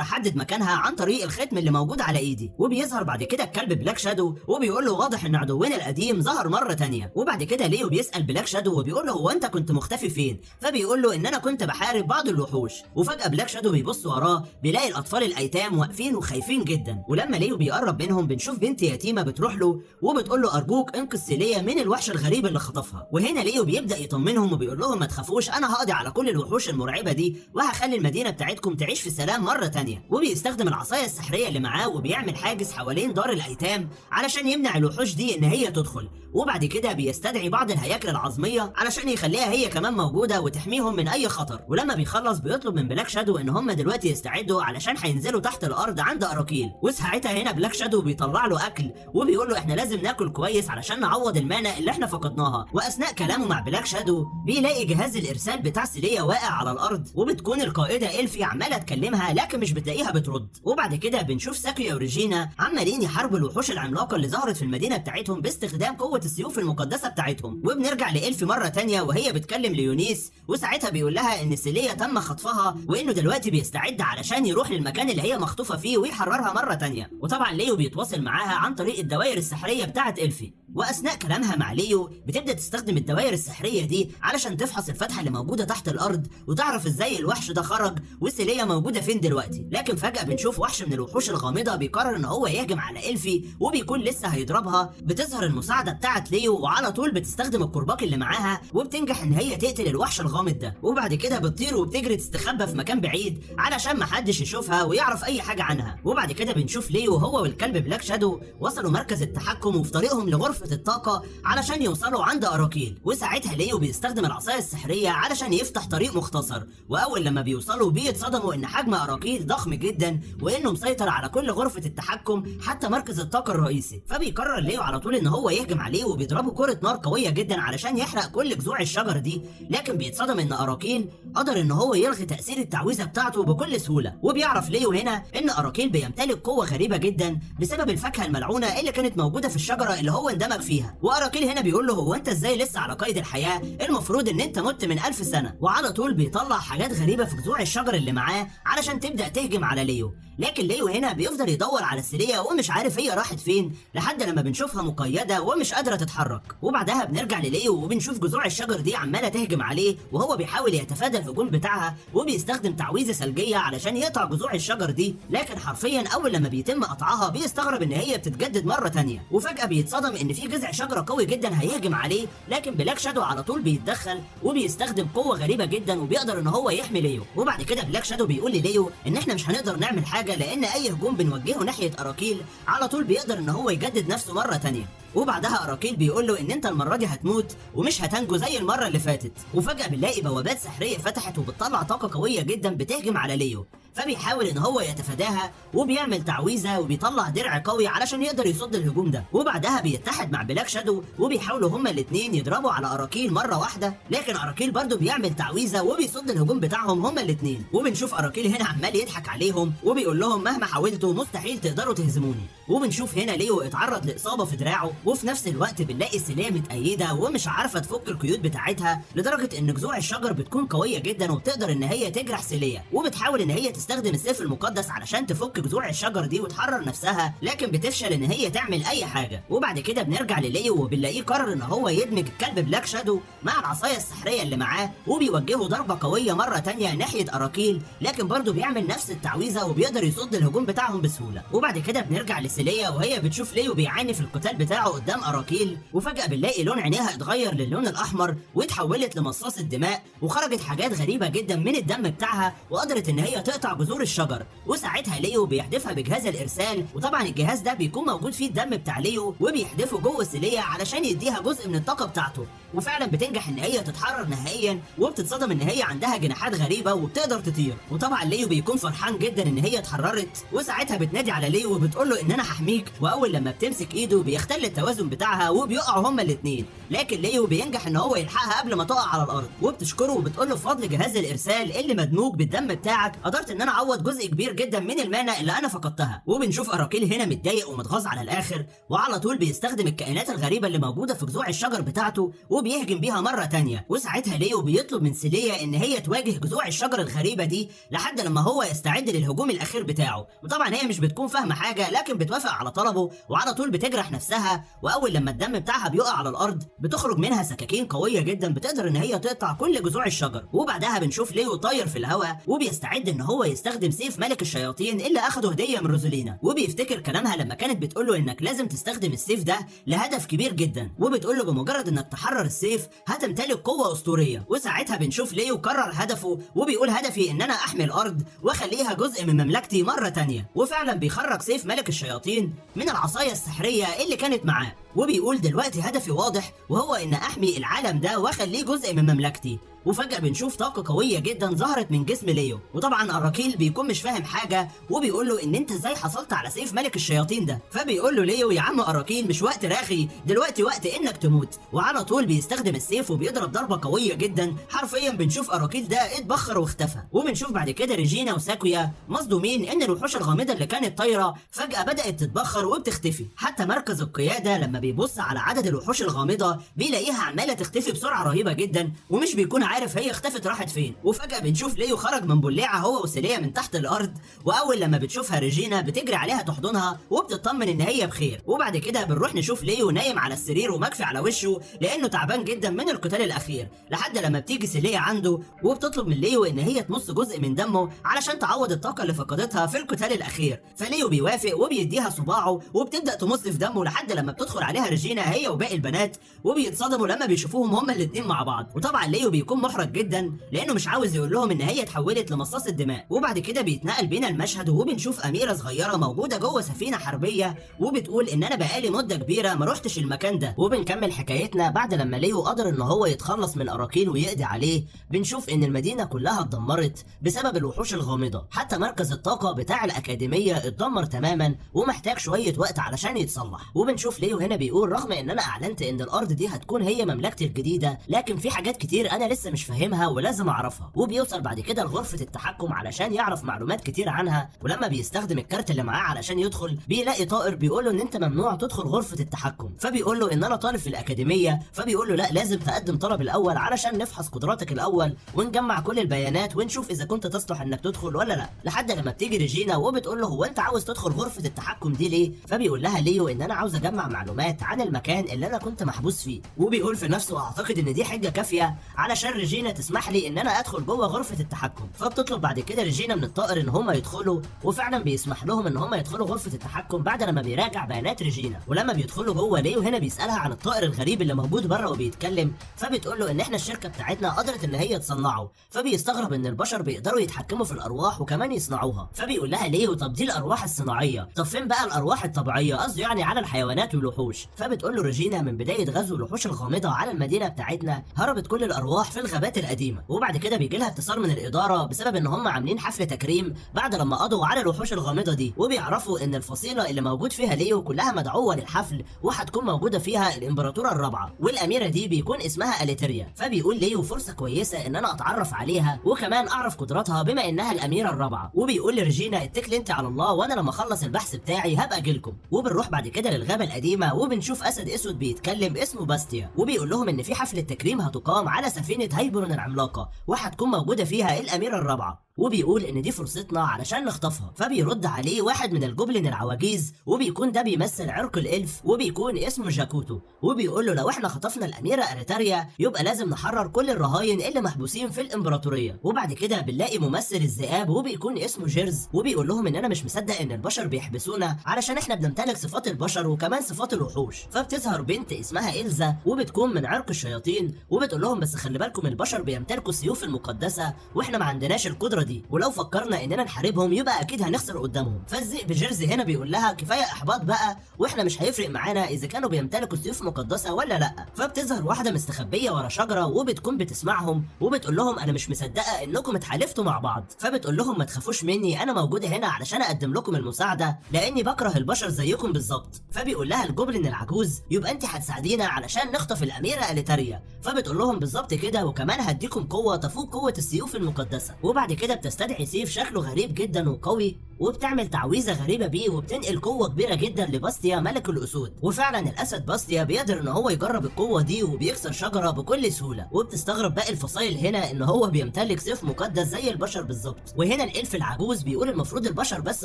احدد مكانها عن طريق الختم اللي موجود على ايدي. وبيظهر بعد كده الكلب بلاك شادو وبيقول له واضح ان عدونا القديم ظهر مره تانية. وبعد كده ليو بيسال بلاك شادو وبيقول له هو انت كنت مختفي فين؟ فبيقول له ان انا كنت بحارب بعض الوحوش. وفجاه بلاك شادو بيبص وراه بيلاقي الاطفال الايتام واقفين وخايفين جدا، ولما ليو بيقرب منهم بنشوف بنت يتيمه بتروح له وبتقول له ارجوك انقذ سيليا من الوحش الغريب اللي خطفها. وهنا ليو بيبدا يطمنهم وبيقول لهم ما تخافوش، انا هقضي على كل الوحوش المرعبه دي وهخلي المدينه بتاعتكم تعيش في سلام مره تانية. وبيستخدم العصايه السحريه اللي معاه وبيعمل حاجز حوالين دار الايتام علشان يمنع الوحوش دي ان هي تدخل. وبعد كده بيستدعي بعض الهياكل العظميه علشان يخليها هي كمان موجوده وتحميهم من اي خطر. ولما بيخلص بيطلب من بلاك شادو ان هم دلوقتي يستعدوا علشان هينزلوا تحت الارض عند اراكيل. وساعتها هنا بلاك شادو بيطلع له اكل وبيقول له احنا لازم ناكل كويس علشان نعوض المانا اللي احنا فقدناها. واثناء كلامه مع بلاك شادو بيلاقي جهاز الارسال بتاع سيليا واقع على الارض، وبتكون القائده إلفي عماله تكلمها لكن مش بتلاقيها بترد. وبعد كده بنشوف ساكيا وريجينا عمالين يحاربوا الوحوش العملاقه اللي ظهرت في المدينه بتاعتهم باستخدام قوه السيوف المقدسه بتاعتهم. وبنرجع لإلفي مره تانية وهي بتكلم ليونيس، وساعتها بيقول لها ان سيليا تم خطفها وانه دلوقتي بيستعد علشان يروح للمكان اللي هي مخطوفه فيه ويحررها مره تانية. وطبعا ليو بيتواصل معاها عن طريق الدوائر السحريه بتاعه إلفي. واثناء كلامها مع ليو بتبدا تستخدم الدوائر السحريه دي علشان تفحص الفتحه اللي موجوده تحت الارض وتعرف ازاي الوحش ده خرج وسيليا موجوده فين دلوقتي. لكن فجاه بنشوف وحش من الوحوش الغامضه بيقرر ان هو يهجم على إلفي وبيكون لسه هيضربها. بتظهر المساعده بتاعه ليو وعلى طول بتستخدم الكرباج اللي معاها وبتنجح ان هي تقتل الوحش الغامض ده. وبعد كده بتطير وبتجري تستخبى في مكان بعيد علشان محدش يشوفها ويعرف اي حاجه عنها. وبعد كده بنشوف ليو هو والكلب بلاك شادو وصلوا مركز التحكم وفي طريقهم لغرفه الطاقه علشان يوصلوا عند اراكيل. وساعتها ليو بيستخدم العصايه السحريه علشان يفتح طريق مختصر، واول لما بيوصلوا بيتصدموا ان حجم اراكيل ضخم جدا وانه مسيطر على كل غرفه التحكم حتى مركز الطاقه الرئيسي. فبيقرر ليو على طول ان هو يهجم عليه وبيضربه كره نار قويه جدا علشان يحرق كل جذوع الشجر دي، لكن بيتصدم ان اراكيل قدر ان هو يلغي تاثير التعويذه بتاعته بكل سهوله. وبيعرف ليو هنا ان اراكيل بيمتلك قوه غريبه جدا بسبب الفاكهه الملعونه اللي كانت موجوده في الشجره اللي هو اندمج فيها. واراكيل هنا بيقول له هو انت ازاي لسه على قيد الحياه؟ المفروض ان انت مت من 1000 سنه. وعلى طول بيطلع حاجات غريبه في جذوع الشجر اللي معاه علشان تبدا تهجم على ليو، لكن ليو هنا بيفضل يدور على سيليا ومش عارف هي راحت فين لحد لما بنشوفها مقيده ومش قادره تتحرك. وبعدها بنرجع لليو وبنشوف جذوع الشجر دي عماله تهجم عليه وهو بيحاول يتفادى الهجوم بتاعها وبيستخدم تعويذه ثلجيه علشان يقطع جذوع الشجر دي، لكن حرفيا اول لما بيتم قطعها بيستغرب ان هي بتتجدد مره تانية. وفجاه بيتصدم ان في جذع شجره قوي جدا هيهجم عليه، لكن بلاك شادو على طول بيتدخل وبيستخدم قوه غريبه جدا وبيقدر ان هو يحمي ليو. وبعد كده بلاك شادو بيقول لليو ان احنا مش هنقدر نعمل حاجه لان اي هجوم بنوجهه ناحيه اراكيل على طول بيقدر ان هو يجدد نفسه مره تانية. وبعدها اراكيل بيقول له ان انت المره دي هتموت ومش هتنجو زي المره اللي فاتت. وفجاه بنلاقي بوابات سحريه فتحت وبتطلع طاقه قويه جدا بتهجم على ليو، فبيحاول ان هو يتفاداها وبيعمل تعويذه وبيطلع درع قوي علشان يقدر يصد الهجوم ده. وبعدها بيتحد مع بلاك شادو وبيحاولوا هما الاثنين يضربوا على اراكيل مره واحده، لكن اراكيل برضه بيعمل تعويذه وبيصد الهجوم بتاعهم هما الاثنين. وبنشوف اراكيل هنا عمال يضحك عليهم وبيقول لهم مهما حاولتوا مستحيل تقدروا تهزموني. وبنشوف هنا ليو اتعرض لاصابه في دراعه وفي نفس الوقت بنلاقي سيليا متأيدة ومش عارفة تفك القيود بتاعتها، لدرجة ان جذوع الشجر بتكون قوية جدا وبتقدر ان هي تجرح سيليا، وبتحاول ان هي تستخدم السيف المقدس علشان تفك جذوع الشجر دي وتحرر نفسها، لكن بتفشل ان هي تعمل اي حاجة. وبعد كده بنرجع لليو وبنلاقيه قرر ان هو يدمج الكلب بلاك شادو مع العصاية السحرية اللي معاه، وبيوجهه ضربة قوية مرة تانية ناحية أراكيل، لكن برضه بيعمل نفس التعويذة وبيقدر يصد الهجوم بتاعهم بسهولة. وبعد كده بنرجع لسيليا وهي بتشوف ليو بيعاني في القتال بتاعه قدام أراكيل، وفجأة بنلاقي لون عينيها اتغير للون الأحمر واتحولت لمصاص الدماء، وخرجت حاجات غريبة جدا من الدم بتاعها وقدرت ان هي تقطع جذور الشجر. وساعتها ليو بيحدفها بجهاز الإرسال، وطبعا الجهاز ده بيكون موجود فيه الدم بتاع ليو، وبيحدفه جوه سيليا علشان يديها جزء من الطاقة بتاعته. وفعلا بتنجح ان هي تتحرر نهائيا، وبتتصدم ان هي عندها جناحات غريبة وبتقدر تطير. وطبعا ليو بيكون فرحان جدا ان هي اتحررت، وساعتها بتنادي على ليو وبتقول له ان انا هحميك، واول لما بتمسك ايده بيختل التوازن بتاعها وبيقعوا هما الاثنين، لكن ليو بينجح ان هو يلحقها قبل ما تقع على الارض، وبتشكره وبتقول له بفضل جهاز الارسال اللي مدموج بالدم بتاعك قدرت ان انا اعوض جزء كبير جدا من المانا اللي انا فقدتها. وبنشوف اراكيل هنا متضايق ومتغاظ على الاخر، وعلى طول بيستخدم الكائنات الغريبة اللي موجودة في جذوع الشجر بتاعته وبيهجم بيها مرة تانية. وساعتها ليو بيطلب من سيليا ان هي تواجه جذوع الشجر الغريبة دي لحد لما هو يستعد للهجوم الاخير بتاعه. وطبعا هي مش بتكون فاهمة حاجة، لكن بتوافق على طلبه وعلى طول بتجرح نفسها، واول لما الدم بتاعها بيقع على الارض بتخرج منها سكاكين قوية جدا بتقدر ان هي تقطع كل جذوع الشجر. وبعدها بنشوف ليو طاير في الهواء وبيستعد ان هو يستخدم سيف ملك الشياطين اللي اخده هدية من روزالينا، وبيفتكر كلامها لما كانت بتقول له انك لازم تستخدم السيف ده لهدف كبير جدا، وبتقول له بمجرد انك تحرر السيف هتمتلك قوة اسطورية. وساعتها بنشوف ليو قرر هدفه وبيقول هدفي ان انا احمي الارض واخليها جزء من مملكتي مرة تانية. وفعلا بيخرج سيف ملك الشياطين من العصاية السحرية اللي كانت معاه، وبيقول دلوقتي هدفي واضح وهو ان احمي العالم ده واخليه جزء من مملكتي. وفجأة بنشوف طاقة قوية جدا ظهرت من جسم ليو، وطبعا أراكيل بيكون مش فاهم حاجة وبيقول له ان انت ازاي حصلت على سيف ملك الشياطين ده. فبيقول له ليو يا عم أراكيل مش وقت راخي، دلوقتي وقت انك تموت. وعلى طول بيستخدم السيف وبيضرب ضربة قوية جدا، حرفيا بنشوف أراكيل ده اتبخر واختفى. وبنشوف بعد كده ريجينا وساكويا مصدومين ان الوحوش الغامضة اللي كانت طايرة فجأة بدأت تتبخر وبتختفي. حتى مركز القيادة لما بيبص على عدد الوحوش الغامضة بيلاقيها عمالة تختفي بسرعة رهيبة جدا، ومش بيكون عارف هي اختفت راحت فين. وفجأة بنشوف ليو خرج من بليعة هو وسيليا من تحت الأرض، وأول لما بتشوفها ريجينا بتجري عليها تحضنها وبتطمن إن هي بخير. وبعد كده بنروح نشوف ليو نايم على السرير ومكفي على وشه لأنه تعبان جدا من القتال الأخير، لحد لما بتيجي سيليا عنده وبتطلب من ليو إن هي تمص جزء من دمه علشان تعوض الطاقة اللي فقدتها في القتال الأخير. فليو بيوافق وبيديها صباعه وبتبدأ تمص في دمه لحد لما بتدخل عليها ريجينا هي وباقي البنات، وبيتصدموا لما بيشوفوهم هما الاتنين مع بعض. وطبعا ليو بيكون محرج جدا لانه مش عاوز يقول لهم ان هي اتحولت لمصاص الدماء. وبعد كده بيتنقل بينا المشهد وبنشوف اميره صغيره موجوده جوه سفينه حربيه وبتقول ان انا بقالي مده كبيره ما روحتش المكان ده. وبنكمل حكايتنا بعد لما ليو قدر ان هو يتخلص من اراكيل ويقضي عليه. بنشوف ان المدينه كلها اتدمرت بسبب الوحوش الغامضه، حتى مركز الطاقه بتاع الاكاديميه اتدمر تماما ومحتاج شويه وقت علشان يتصلح. وبنشوف ليو هنا بيقول رغم ان انا اعلنت ان الارض دي هتكون هي مملكتي الجديده، لكن في حاجات كتير انا لسه مش فاهمها ولازم اعرفها. وبيوصل بعد كده لغرفه التحكم علشان يعرف معلومات كتير عنها، ولما بيستخدم الكارت اللي معاه علشان يدخل بيلاقي طائر بيقول له ان انت ممنوع تدخل غرفه التحكم. فبيقول له ان انا طالب في الاكاديميه، فبيقول له لا لازم تقدم طلب الاول علشان نفحص قدراتك الاول ونجمع كل البيانات ونشوف اذا كنت تصلح انك تدخل ولا لا. لحد لما بتيجي ريجينا وبتقول له هو انت عاوز تدخل غرفه التحكم دي ليه؟ فبيقول لها ليو ان انا عاوز اجمع معلومات عن المكان اللي انا كنت محبوس فيه. وبيقول في نفسه اعتقد ان دي حجه كافيه علشان ريجينا تسمح لي ان انا ادخل جوه غرفه التحكم. فبتطلب بعد كده ريجينا من الطائر ان هم يدخلوا، وفعلا بيسمح لهم ان هم يدخلوا غرفه التحكم بعد لما بيراجع بيانات ريجينا. ولما بيدخلوا جوه ليو هنا بيسالها عن الطائر الغريب اللي موجود بره وبيتكلم، فبتقول له ان احنا الشركه بتاعتنا قدرت ان هي تصنعه. فبيستغرب ان البشر بيقدروا يتحكموا في الارواح وكمان يصنعوها. فبيقول لها ليو طب دي الارواح الصناعيه، طب فين بقى الارواح الطبيعيه؟ قصده يعني على الحيوانات والوحوش. فبتقول له ريجينا من بدايه غزو الوحوش الغامضه على المدينه بتاعتنا هربت كل الارواح في الغابات القديمه. وبعد كده بيجي لها اتصال من الاداره بسبب ان هم عاملين حفل تكريم بعد لما قضوا على الوحوش الغامضه دي، وبيعرفوا ان الفصيله اللي موجود فيها ليو كلها مدعوه للحفل، وهتكون موجوده فيها الامبراطوره الرابعه، والاميره دي بيكون اسمها اليتريا. فبيقول ليو فرصه كويسه ان انا اتعرف عليها وكمان اعرف قدراتها بما انها الاميره الرابعه. وبيقول لريجينا اتكلي انت على الله وانا لما اخلص البحث بتاعي هبقى اجيلكم. وبنروح بعد كده للغابه القديمه وبنشوف اسد اسود بيتكلم اسمه باستيا، وبيقول لهم ان في حفله تكريم هتقام على سفينه هايبرون العملاقه وهتكون موجوده فيها الاميره الرابعه، وبيقول ان دي فرصتنا علشان نخطفها. فبيرد عليه واحد من الجوبلين العواجيز وبيكون ده بيمثل عرق الالف وبيكون اسمه جاكوتو، وبيقول له لو احنا خطفنا الاميره اريتاريا يبقى لازم نحرر كل الرهاين اللي محبوسين في الامبراطوريه. وبعد كده بنلاقي ممثل الذئاب وبيكون اسمه جيرز، وبيقول لهم ان انا مش مصدق ان البشر بيحبسونا علشان احنا بنمتلك صفات البشر وكمان صفات الوحوش. فبتظهر بنت اسمها إلزا وبتكون من عرق الشياطين، وبتقول لهم بس خلي بالكم البشر بيمتلكوا السيوف المقدسه واحنا ما عندناش القدره دي، ولو فكرنا اننا نحاربهم يبقى اكيد هنخسر قدامهم. فالذئب جيرزي هنا بيقول لها كفايه احباط بقى واحنا مش هيفرق معانا اذا كانوا بيمتلكوا سيوف مقدسه ولا لا. فبتظهر واحده مستخبيه ورا شجره وبتكون بتسمعهم وبتقول لهم انا مش مصدقه انكم اتحالفتوا مع بعض. فبتقول لهم ما تخافوش مني، انا موجوده هنا علشان اقدم لكم المساعده لاني بكره البشر زيكم بالظبط. فبيقول لها الجوبلين العجوز يبقى انت هتساعدينا علشان نخطف الاميره اليتاريا. فبتقول لهم بالظبط كده وكمان هديكم قوه تفوق قوه السيوف المقدسه. وبعد كده بتستدعي سيف شكله غريب جدا وقوي وبتعمل تعويذه غريبه بيه وبتنقل قوه كبيره جدا لباستيا ملك الاسود. وفعلا الاسد باستيا بيقدر ان هو يجرب القوه دي وبيكسر شجره بكل سهوله. وبتستغرب باقي الفصائل هنا ان هو بيمتلك سيف مقدس زي البشر بالظبط. وهنا الالف العجوز بيقول المفروض البشر بس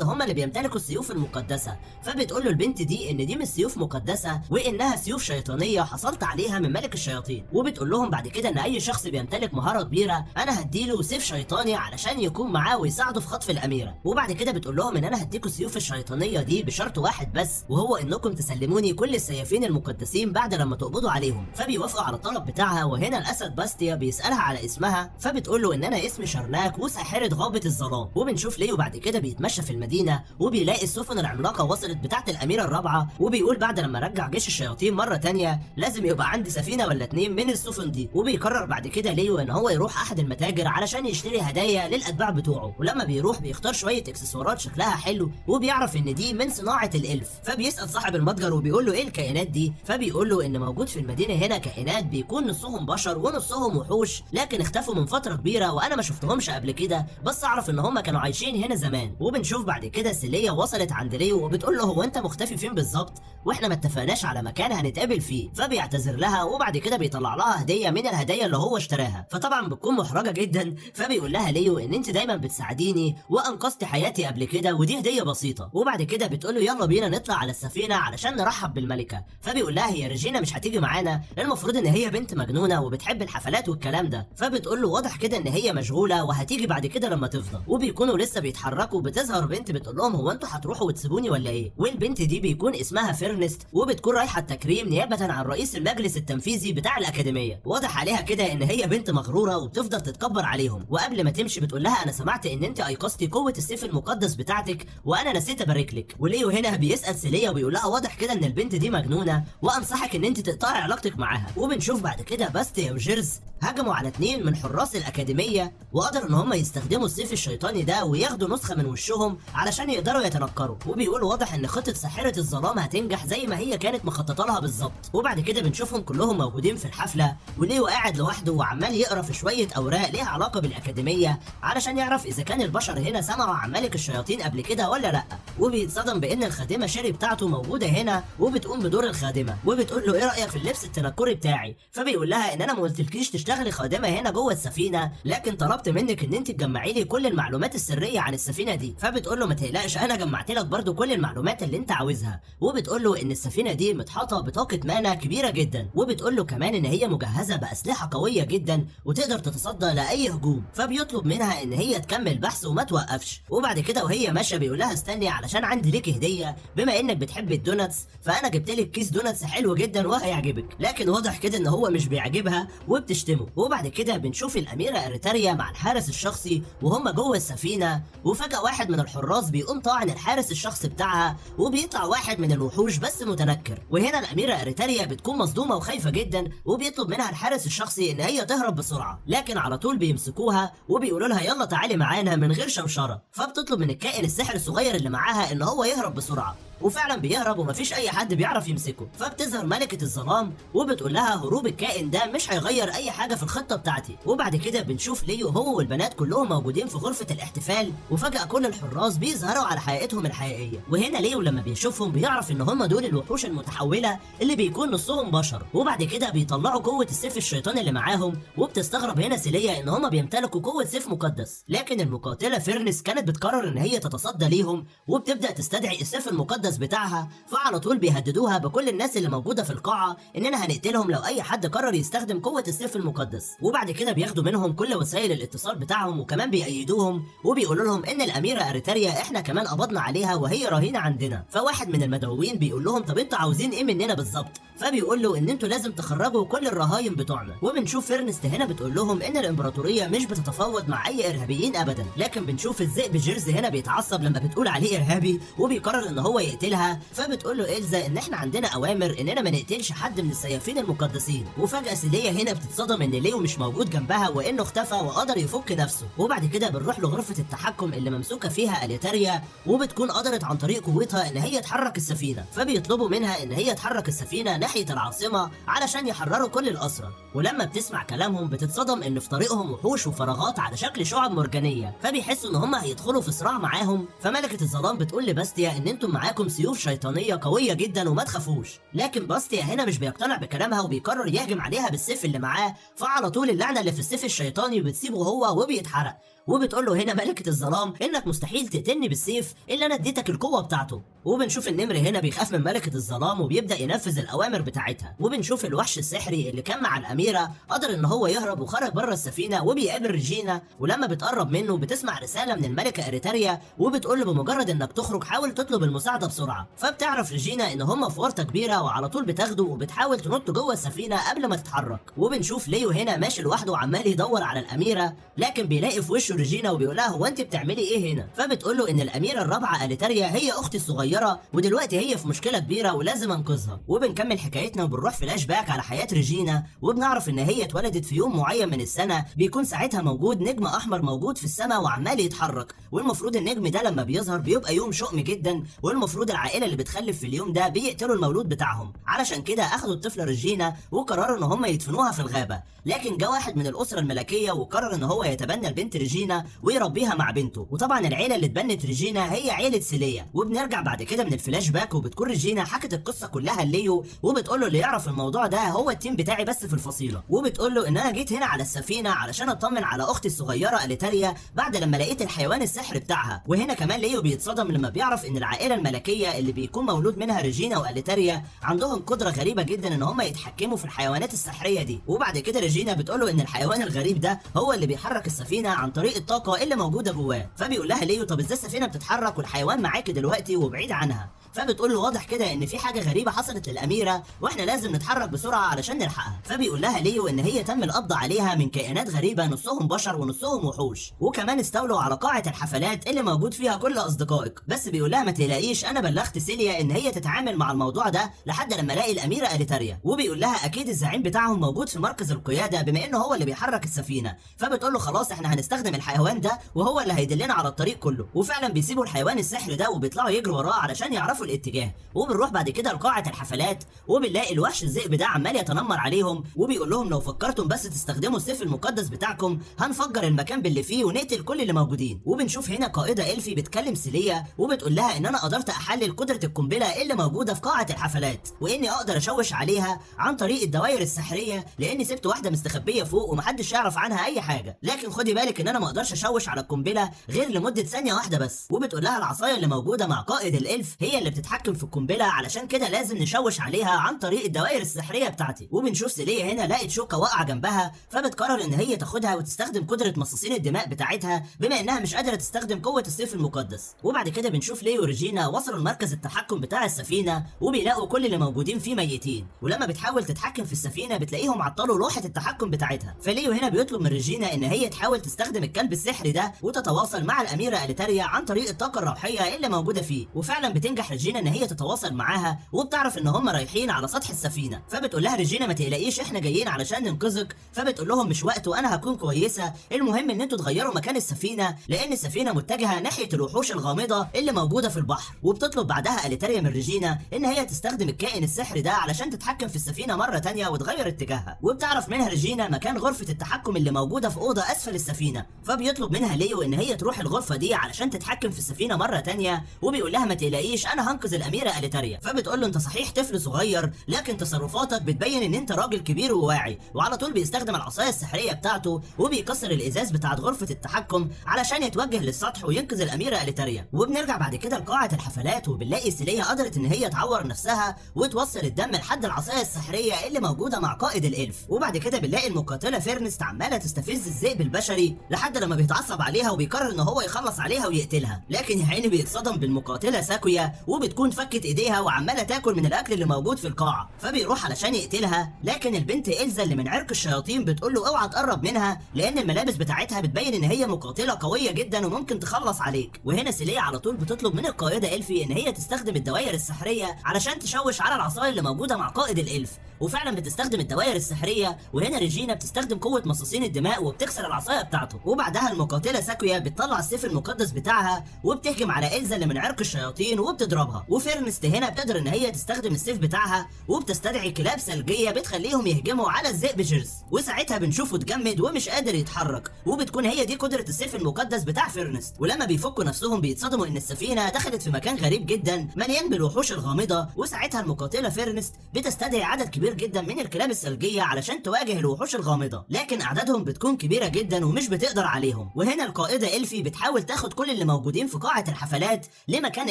هم اللي بيمتلكوا السيوف المقدسه. فبتقول له البنت دي ان دي مش سيوف مقدسه وانها سيوف شيطانيه حصلت عليها من ملك الشياطين. وبتقول لهم بعد كده ان اي شخص بيمتلك مهاره كبيره انا هديله سيف شيطاني علشان يكون معاه ويساعده في خطف الاميره. وبعد كده بتقول لهم ان انا هديكوا السيوف الشيطانيه دي بشرط واحد بس، وهو انكم تسلموني كل السيافين المقدسين بعد لما تقبضوا عليهم. فبيوافقوا على الطلب بتاعها. وهنا الاسد باستيا بيسالها على اسمها، فبتقول له ان انا اسمي شرناك وساحره غابه الظلام. وبنشوف ليو بعد كده بيتمشى في المدينه وبيلاقي السفن العملاقه وصلت بتاعه الاميره الرابعه، وبيقول بعد لما رجع جيش الشياطين مره تانية لازم يبقى عندي سفينه ولا اتنين من السفن دي. وبيقرر بعد كده ليو ان هو يروح احد المتاجر علشان يشتري هدايا للاتباع بتوعه. ولما بيروح بيختار شويه اكسسوارات شكلها حلو وبيعرف ان دي من صناعه الالف. فبيسال صاحب المتجر وبيقول له ايه الكائنات دي؟ فبيقول له ان موجود في المدينه هنا كائنات بيكون نصهم بشر ونصهم وحوش لكن اختفوا من فتره كبيره وانا ما شفتهمش قبل كده، بس اعرف ان هم كانوا عايشين هنا زمان. وبنشوف بعد كده سيليا وصلت عند ليو وبتقول له هو انت مختفي فين بالظبط واحنا ما اتفقناش على مكان هنتقابل فيه. فبيعتذر لها وبعد كده بيطلع لها هديه من الهدايا اللي هو اشتراها. فطبعا بتكون محرجه جدا. فبيقول لها ليو ان انت دايما بتساعديني وانقذت حياتي قبل كده ودي هديه بسيطه. وبعد كده بتقول له يلا بينا نطلع على السفينه علشان نرحب بالملكه. فبيقول لها هي ريجينا مش هتيجي معانا؟ المفروض ان هي بنت مجنونه وبتحب الحفلات والكلام ده. فبتقول له واضح كده ان هي مشغوله وهتيجي بعد كده لما تفضى. وبيكونوا لسه بيتحركوا بتظهر بنت بتقول لهم هو انتوا هتروحوا وتسيبوني ولا ايه؟ والبنت دي بيكون اسمها فيرنست وبتكون رايحه التكريم نيابه عن رئيس المجلس التنفيذي بتاع الاكاديميه. واضح عليها كده ان هي بنت مغروره وبتفضل تتكبر عليهم. وقبل ما تمشي بتقول لها انا سمعت ان انت ايقظتي قوه السيف المقدس بتاعتك وانا نسيت ابارك لك. وليو هنا بيسال سيليا وبيقول لها واضح كده ان البنت دي مجنونه وانصحك ان انت تقطعي علاقتك معاها. وبنشوف بعد كده باستيا وجيرز هجموا على 2 من حراس الاكاديميه وقدروا ان هم يستخدموا السيف الشيطاني ده وياخدوا نسخه من وشهم علشان يقدروا يتنكروا. وبيقولوا واضح ان خطه ساحره الظلام هتنجح زي ما هي كانت مخططه لها بالظبط. وبعد كده بنشوفهم كلهم موجودين في الحفله وليو قاعد لوحده وعمال يقرا في شويه اوراق ليها علاقه بالاكاديميه علشان يعرف اذا كان البشر هنا سمعوا عن ملك الشياطين قبل كده ولا لا. وبيتصدم بان الخادمه شيري بتاعته موجوده هنا وبتقوم بدور الخادمه وبتقول له ايه رايك في اللبس التنكري بتاعي؟ فبيقول لها ان انا ما قلتلكيش تشتغلي خادمه هنا جوه السفينه لكن طلبت منك ان انت تجمعي لي كل المعلومات السريه عن السفينه دي. فبتقول له ما تقلقش انا جمعت لك برده كل المعلومات اللي انت عاوزها. وبتقول له ان السفينه دي متحاطه بطاقه مانا كبيره جدا. وبتقول له كمان ان هي مجهزه باسلحه قويه جدا وتقدر تتصدى لاي هجوم. فبيطلب منها ان هي تكمل بحث وما توقفش. وبعد كده وهي ماشيه بيقول لها استني علشان عندي ليك هديه، بما انك بتحب الدوناتس فانا جبت لك كيس دوناتس حلو جدا وهيعجبك. لكن واضح كده ان هو مش بيعجبها وبتشتمه. وبعد كده بنشوف الاميره اريتاريا مع الحارس الشخصي وهم جوه السفينه، وفجاه واحد من الحراس بيقوم طاعن الحارس الشخصي بتاعها وبيطلع واحد من الوحوش بس متنكر. وهنا الاميره اريتاريا بتكون مصدومه وخايفه جدا وبيطلب منها الحارس الشخصي ان هي تهرب بسرعه، لكن على طول بيمسكوها وبيقولوا لها يلا تعالي معانا من غير شوشره. فبتطلب من الكائن السحري الصغير اللي معاها ان هو يهرب بسرعه، وفعلا بيهرب ومفيش اي حد بيعرف يمسكه. فبتظهر ملكة الظلام وبتقول لها هروب الكائن ده مش هيغير اي حاجة في الخطة بتاعتي. وبعد كده بنشوف ليو هو والبنات كلهم موجودين في غرفة الاحتفال، وفجأة كل الحراس بيظهروا على حقيقتهم الحقيقية. وهنا ليو لما بيشوفهم بيعرف ان هم دول الوحوش المتحولة اللي بيكون نصهم بشر. وبعد كده بيطلعوا قوة السيف الشيطاني اللي معاهم، وبتستغرب هنا سيليا ان هم بيمتلكوا قوة سيف مقدس. لكن المقاتلة فيرنس كانت بتقرر ان هي تتصدى ليهم وبتبدأ تستدعي السيف المقدس بتاعها، فعلى طول بيهددوها بكل الناس اللي موجوده في القاعه اننا هنقتلهم لو اي حد قرر يستخدم قوه السيف المقدس. وبعد كده بياخدوا منهم كل وسائل الاتصال بتاعهم وكمان بيأيدوهم وبيقولوا لهم ان الاميره اريتاريا احنا كمان قبضنا عليها وهي رهينه عندنا. فواحد من المدعوين بيقول لهم طب انتوا عاوزين ايه مننا بالظبط؟ فبيقول له ان انتوا لازم تخرجوا كل الرهاين بتوعنا. وبنشوف فيرنست هنا بتقول لهم ان الامبراطوريه مش بتتفاوض مع اي ارهابيين ابدا. لكن بنشوف الذئب جيرزي هنا بيتعصب لما بتقول عليه ارهابي وبيقرر ان هو يقتلها. فبتقول له إلزا ان احنا عندنا اوامر اننا ما نقتلش حد من السيافين المقدسين. وفجاه سيليا هنا بتتصدم ان ليو مش موجود جنبها وانه اختفى وقدر يفك نفسه. وبعد كده بنروح لغرفه التحكم اللي ممسوكه فيها اليتاريا، وبتكون قدرت عن طريق قوتها ان هي تحرك السفينه. فبيطلبوا منها ان هي تحرك السفينه ناحيه العاصمه علشان يحرروا كل الاسرى. ولما بتسمع كلامهم بتتصدم ان في طريقهم وحوش وفراغات على شكل شعب مرجانيه، فبيحسوا ان هم هيدخلوا في صراع معاهم. فملكه الظلام بتقول لباستيا ان انتم معاكم سيوف شيطانيه قويه جدا وما تخافوش. لكن باستيا هنا مش بيقتنع بكلامها وبيقرر يهجم عليها بالسيف اللي معاه. فعلى طول اللعنه اللي في السيف الشيطاني بتسيبه هو وبيتحرق. وبتقول له هنا ملكة الظلام انك مستحيل تقتلني بالسيف الا انا اديتك القوة بتاعته. وبنشوف النمر هنا بيخاف من ملكة الظلام وبيبدأ ينفذ الاوامر بتاعتها. وبنشوف الوحش السحري اللي كان مع الاميرة قدر ان هو يهرب وخرج بره السفينة وبيقابل ريجينا. ولما بتقرب منه بتسمع رسالة من الملكة اريتاريا وبتقول له بمجرد انك تخرج حاول تطلب المساعدة بسرعة. فبتعرف ريجينا ان هم في ورطة كبيرة وعلى طول بتاخده وبتحاول تنط جوه السفينة قبل ما تتحرك. وبنشوف ليو هنا ماشي لوحده وعمال يدور على الاميرة، لكن بيلاقي في وشه ريجينا وبيقولها هو انت بتعملي ايه هنا؟ فبتقول له ان الاميره الرابعه اليتاريا هي اختي الصغيره ودلوقتي هي في مشكله كبيره ولازم انقذها. وبنكمل حكايتنا وبنروح فلاش باك على حياه ريجينا، وبنعرف ان هي اتولدت في يوم معين من السنه بيكون ساعتها موجود نجم احمر موجود في السماء وعمال يتحرك. والمفروض النجم ده لما بيظهر بيبقى يوم شؤم جدا، والمفروض العائله اللي بتخلف في اليوم ده بيقتلوا المولود بتاعهم. علشان كده اخدوا الطفله ريجينا وقرروا ان هم يدفنوها في الغابه. لكن جه واحد من الاسره الملكيه وقرر ان هو يتبنى البنت ريجينا ويربيها مع بنته. وطبعا العيله اللي اتبنت ريجينا هي عيله سيليا. وبنرجع بعد كده من الفلاش باك وبتكون ريجينا حكت القصه كلها لليو، وبتقول له اللي يعرف الموضوع ده هو التيم بتاعي بس في الفصيله. وبتقول له ان انا جيت هنا على السفينه علشان اطمن على اختي الصغيره اليتاريا بعد لما لقيت الحيوان السحري بتاعها. وهنا كمان ليو بيتصدم لما بيعرف ان العائله الملكيه اللي بيكون مولود منها ريجينا واليتاريا عندهم قدره غريبه جدا ان هم يتحكموا في الحيوانات السحريه دي. وبعد كده ريجينا بتقول له ان الحيوان الغريب ده هو اللي بيحرك السفينه عن طريق الطاقه اللي موجوده جواه. فبيقول لها ليو طب ازاي السفينه بتتحرك والحيوان معاكي دلوقتي وبعيد عنها؟ فبتقول له واضح كده ان في حاجه غريبه حصلت للاميره واحنا لازم نتحرك بسرعه علشان نلحقها. فبيقول لها ليو ان هي تم القبض عليها من كائنات غريبه نصهم بشر ونصهم وحوش، وكمان استولوا على قاعه الحفلات اللي موجود فيها كل اصدقائك. بس بيقول لها ما تقلقيش انا بلغت سيليا ان هي تتعامل مع الموضوع ده لحد لما الاقي الاميره اليتاريا. وبيقول لها اكيد الزعيم بتاعهم موجود في مركز القياده بما انه هو اللي بيحرك السفينه. فبتقول له خلاص احنا هنستخدم الحيوان ده وهو اللي هيدلنا على الطريق كله. وفعلا بيسيبوا الحيوان السحري ده وبيطلعوا يجروا وراه علشان يعرفوا الاتجاه. وبنروح بعد كده لقاعه الحفلات وبنلاقي الوحش الذئب ده عمال يتنمر عليهم وبيقول لهم لو فكرتم بس تستخدموا السيف المقدس بتاعكم هنفجر المكان باللي فيه ونقتل كل اللي موجودين. وبنشوف هنا قائده الفي بتكلم سيليا وبتقول لها ان انا قدرت احلل قدره القنبله اللي موجوده في قاعه الحفلات واني اقدر اشوش عليها عن طريق الدوائر السحريه لاني سبت واحده مستخبيه فوق ومحدش يعرف عنها اي حاجه. لكن خدي بالك ان انا ما اقدرش اشوش على القنبله غير لمده ثانيه واحده بس. وبتقول لها العصايه اللي موجوده مع قائد الالف هي اللي اللي بتتحكم في القنبله، علشان كده لازم نشوش عليها عن طريق الدوائر السحريه بتاعتي. وبنشوف سيليا هنا لقت شوكه واقعه جنبها، فبتقرر ان هي تاخدها وتستخدم قدره مصاصين الدماء بتاعتها بما انها مش قادره تستخدم قوه السيف المقدس. وبعد كده بنشوف ليو وريجينا وصلوا لمركز التحكم بتاع السفينه، وبيلاقوا كل اللي موجودين فيه ميتين، ولما بتحاول تتحكم في السفينه بتلاقيهم عطلوا لوحه التحكم بتاعتها. فليو هنا بيطلب من ريجينا ان هي تحاول تستخدم الكلب السحري ده وتتواصل مع الاميره اليتاريا عن طريق الطاقه الروحيه اللي موجوده فيه. وفعلا بتنجح ريجينا ان هي تتواصل معاها، وبتعرف ان هم رايحين على سطح السفينه. فبتقول لها ريجينا ما تقلقيش، احنا جايين علشان ننقذك. فبتقول لهم مش وقت وانا هكون كويسه، المهم ان انتوا تغيروا مكان السفينه لان السفينه متجهه ناحيه الوحوش الغامضه اللي موجوده في البحر. وبتطلب بعدها اليتاريا من ريجينا ان هي تستخدم الكائن السحري ده علشان تتحكم في السفينه مره تانية وتغير اتجاهها. وبتعرف منها ريجينا مكان غرفه التحكم اللي موجوده في اوضه اسفل السفينه، فبيطلب منها ليو ان هي تروح الغرفه دي علشان تتحكم في السفينه مره تانية، وبيقول لها ما تقلقيش انا هنقذ الاميره اليتاريا. فبتقول له انت صحيح طفل صغير، لكن تصرفاتك بتبين ان انت راجل كبير وواعي. وعلى طول بيستخدم العصايه السحريه بتاعته وبيكسر الازاز بتاعت غرفه التحكم علشان يتوجه للسطح وينقذ الاميره اليتاريا. وبنرجع بعد كده لقاعه الحفلات، وبنلاقي سيليا قدرت ان هي تعور نفسها وتوصل الدم لحد العصايه السحريه اللي موجوده مع قائد الالف. وبعد كده بنلاقي المقاتله فيرنست عماله تستفز الذئب البشري لحد لما بيتعصب عليها وبيقرر ان هو يخلص عليها ويقتلها، لكن يا عيني بيتصدم بالمقاتله ساكويا وبتكون فكت ايديها وعماله تاكل من الاكل اللي موجود في القاعه. فبيروح علشان يقتلها، لكن البنت إلزا اللي من عرق الشياطين بتقول له اوعى تقرب منها لان الملابس بتاعتها بتبين ان هي مقاتله قويه جدا وممكن تخلص عليك. وهنا سيليا على طول بتطلب من القائده إلفي ان هي تستخدم الدوائر السحريه علشان تشوش على العصايه اللي موجوده مع قائد الإلف، وفعلا بتستخدم الدوائر السحريه. وهنا ريجينا بتستخدم قوه مصاصين الدماء وبتكسر العصايه بتاعته. وبعدها المقاتله ساكويا بتطلع السيف المقدس بتاعها وبتهجم على إلزا اللي من عرق الشياطين وبتضربها. وفيرنست هنا بتقدر ان هي تستخدم السيف بتاعها وبتستدعي كلاب ثلجيه بتخليهم يهجموا على الذئب جيرز، وساعتها بنشوفه اتجمد ومش قادر يتحرك، وبتكون هي دي قدره السيف المقدس بتاع فيرنست. ولما بيفكوا نفسهم بيتصدموا ان السفينه دخلت في مكان غريب جدا مليان بالوحوش الغامضه، وساعتها المقاتله فيرنست بتستدعي عدد كبير جدا من الكلاب الثلجيه علشان تواجه الوحوش الغامضه، لكن اعدادهم بتكون كبيره جدا ومش بتقدر عليهم. وهنا القائده إلفي بتحاول تاخد كل اللي موجودين في قاعه الحفلات لمكان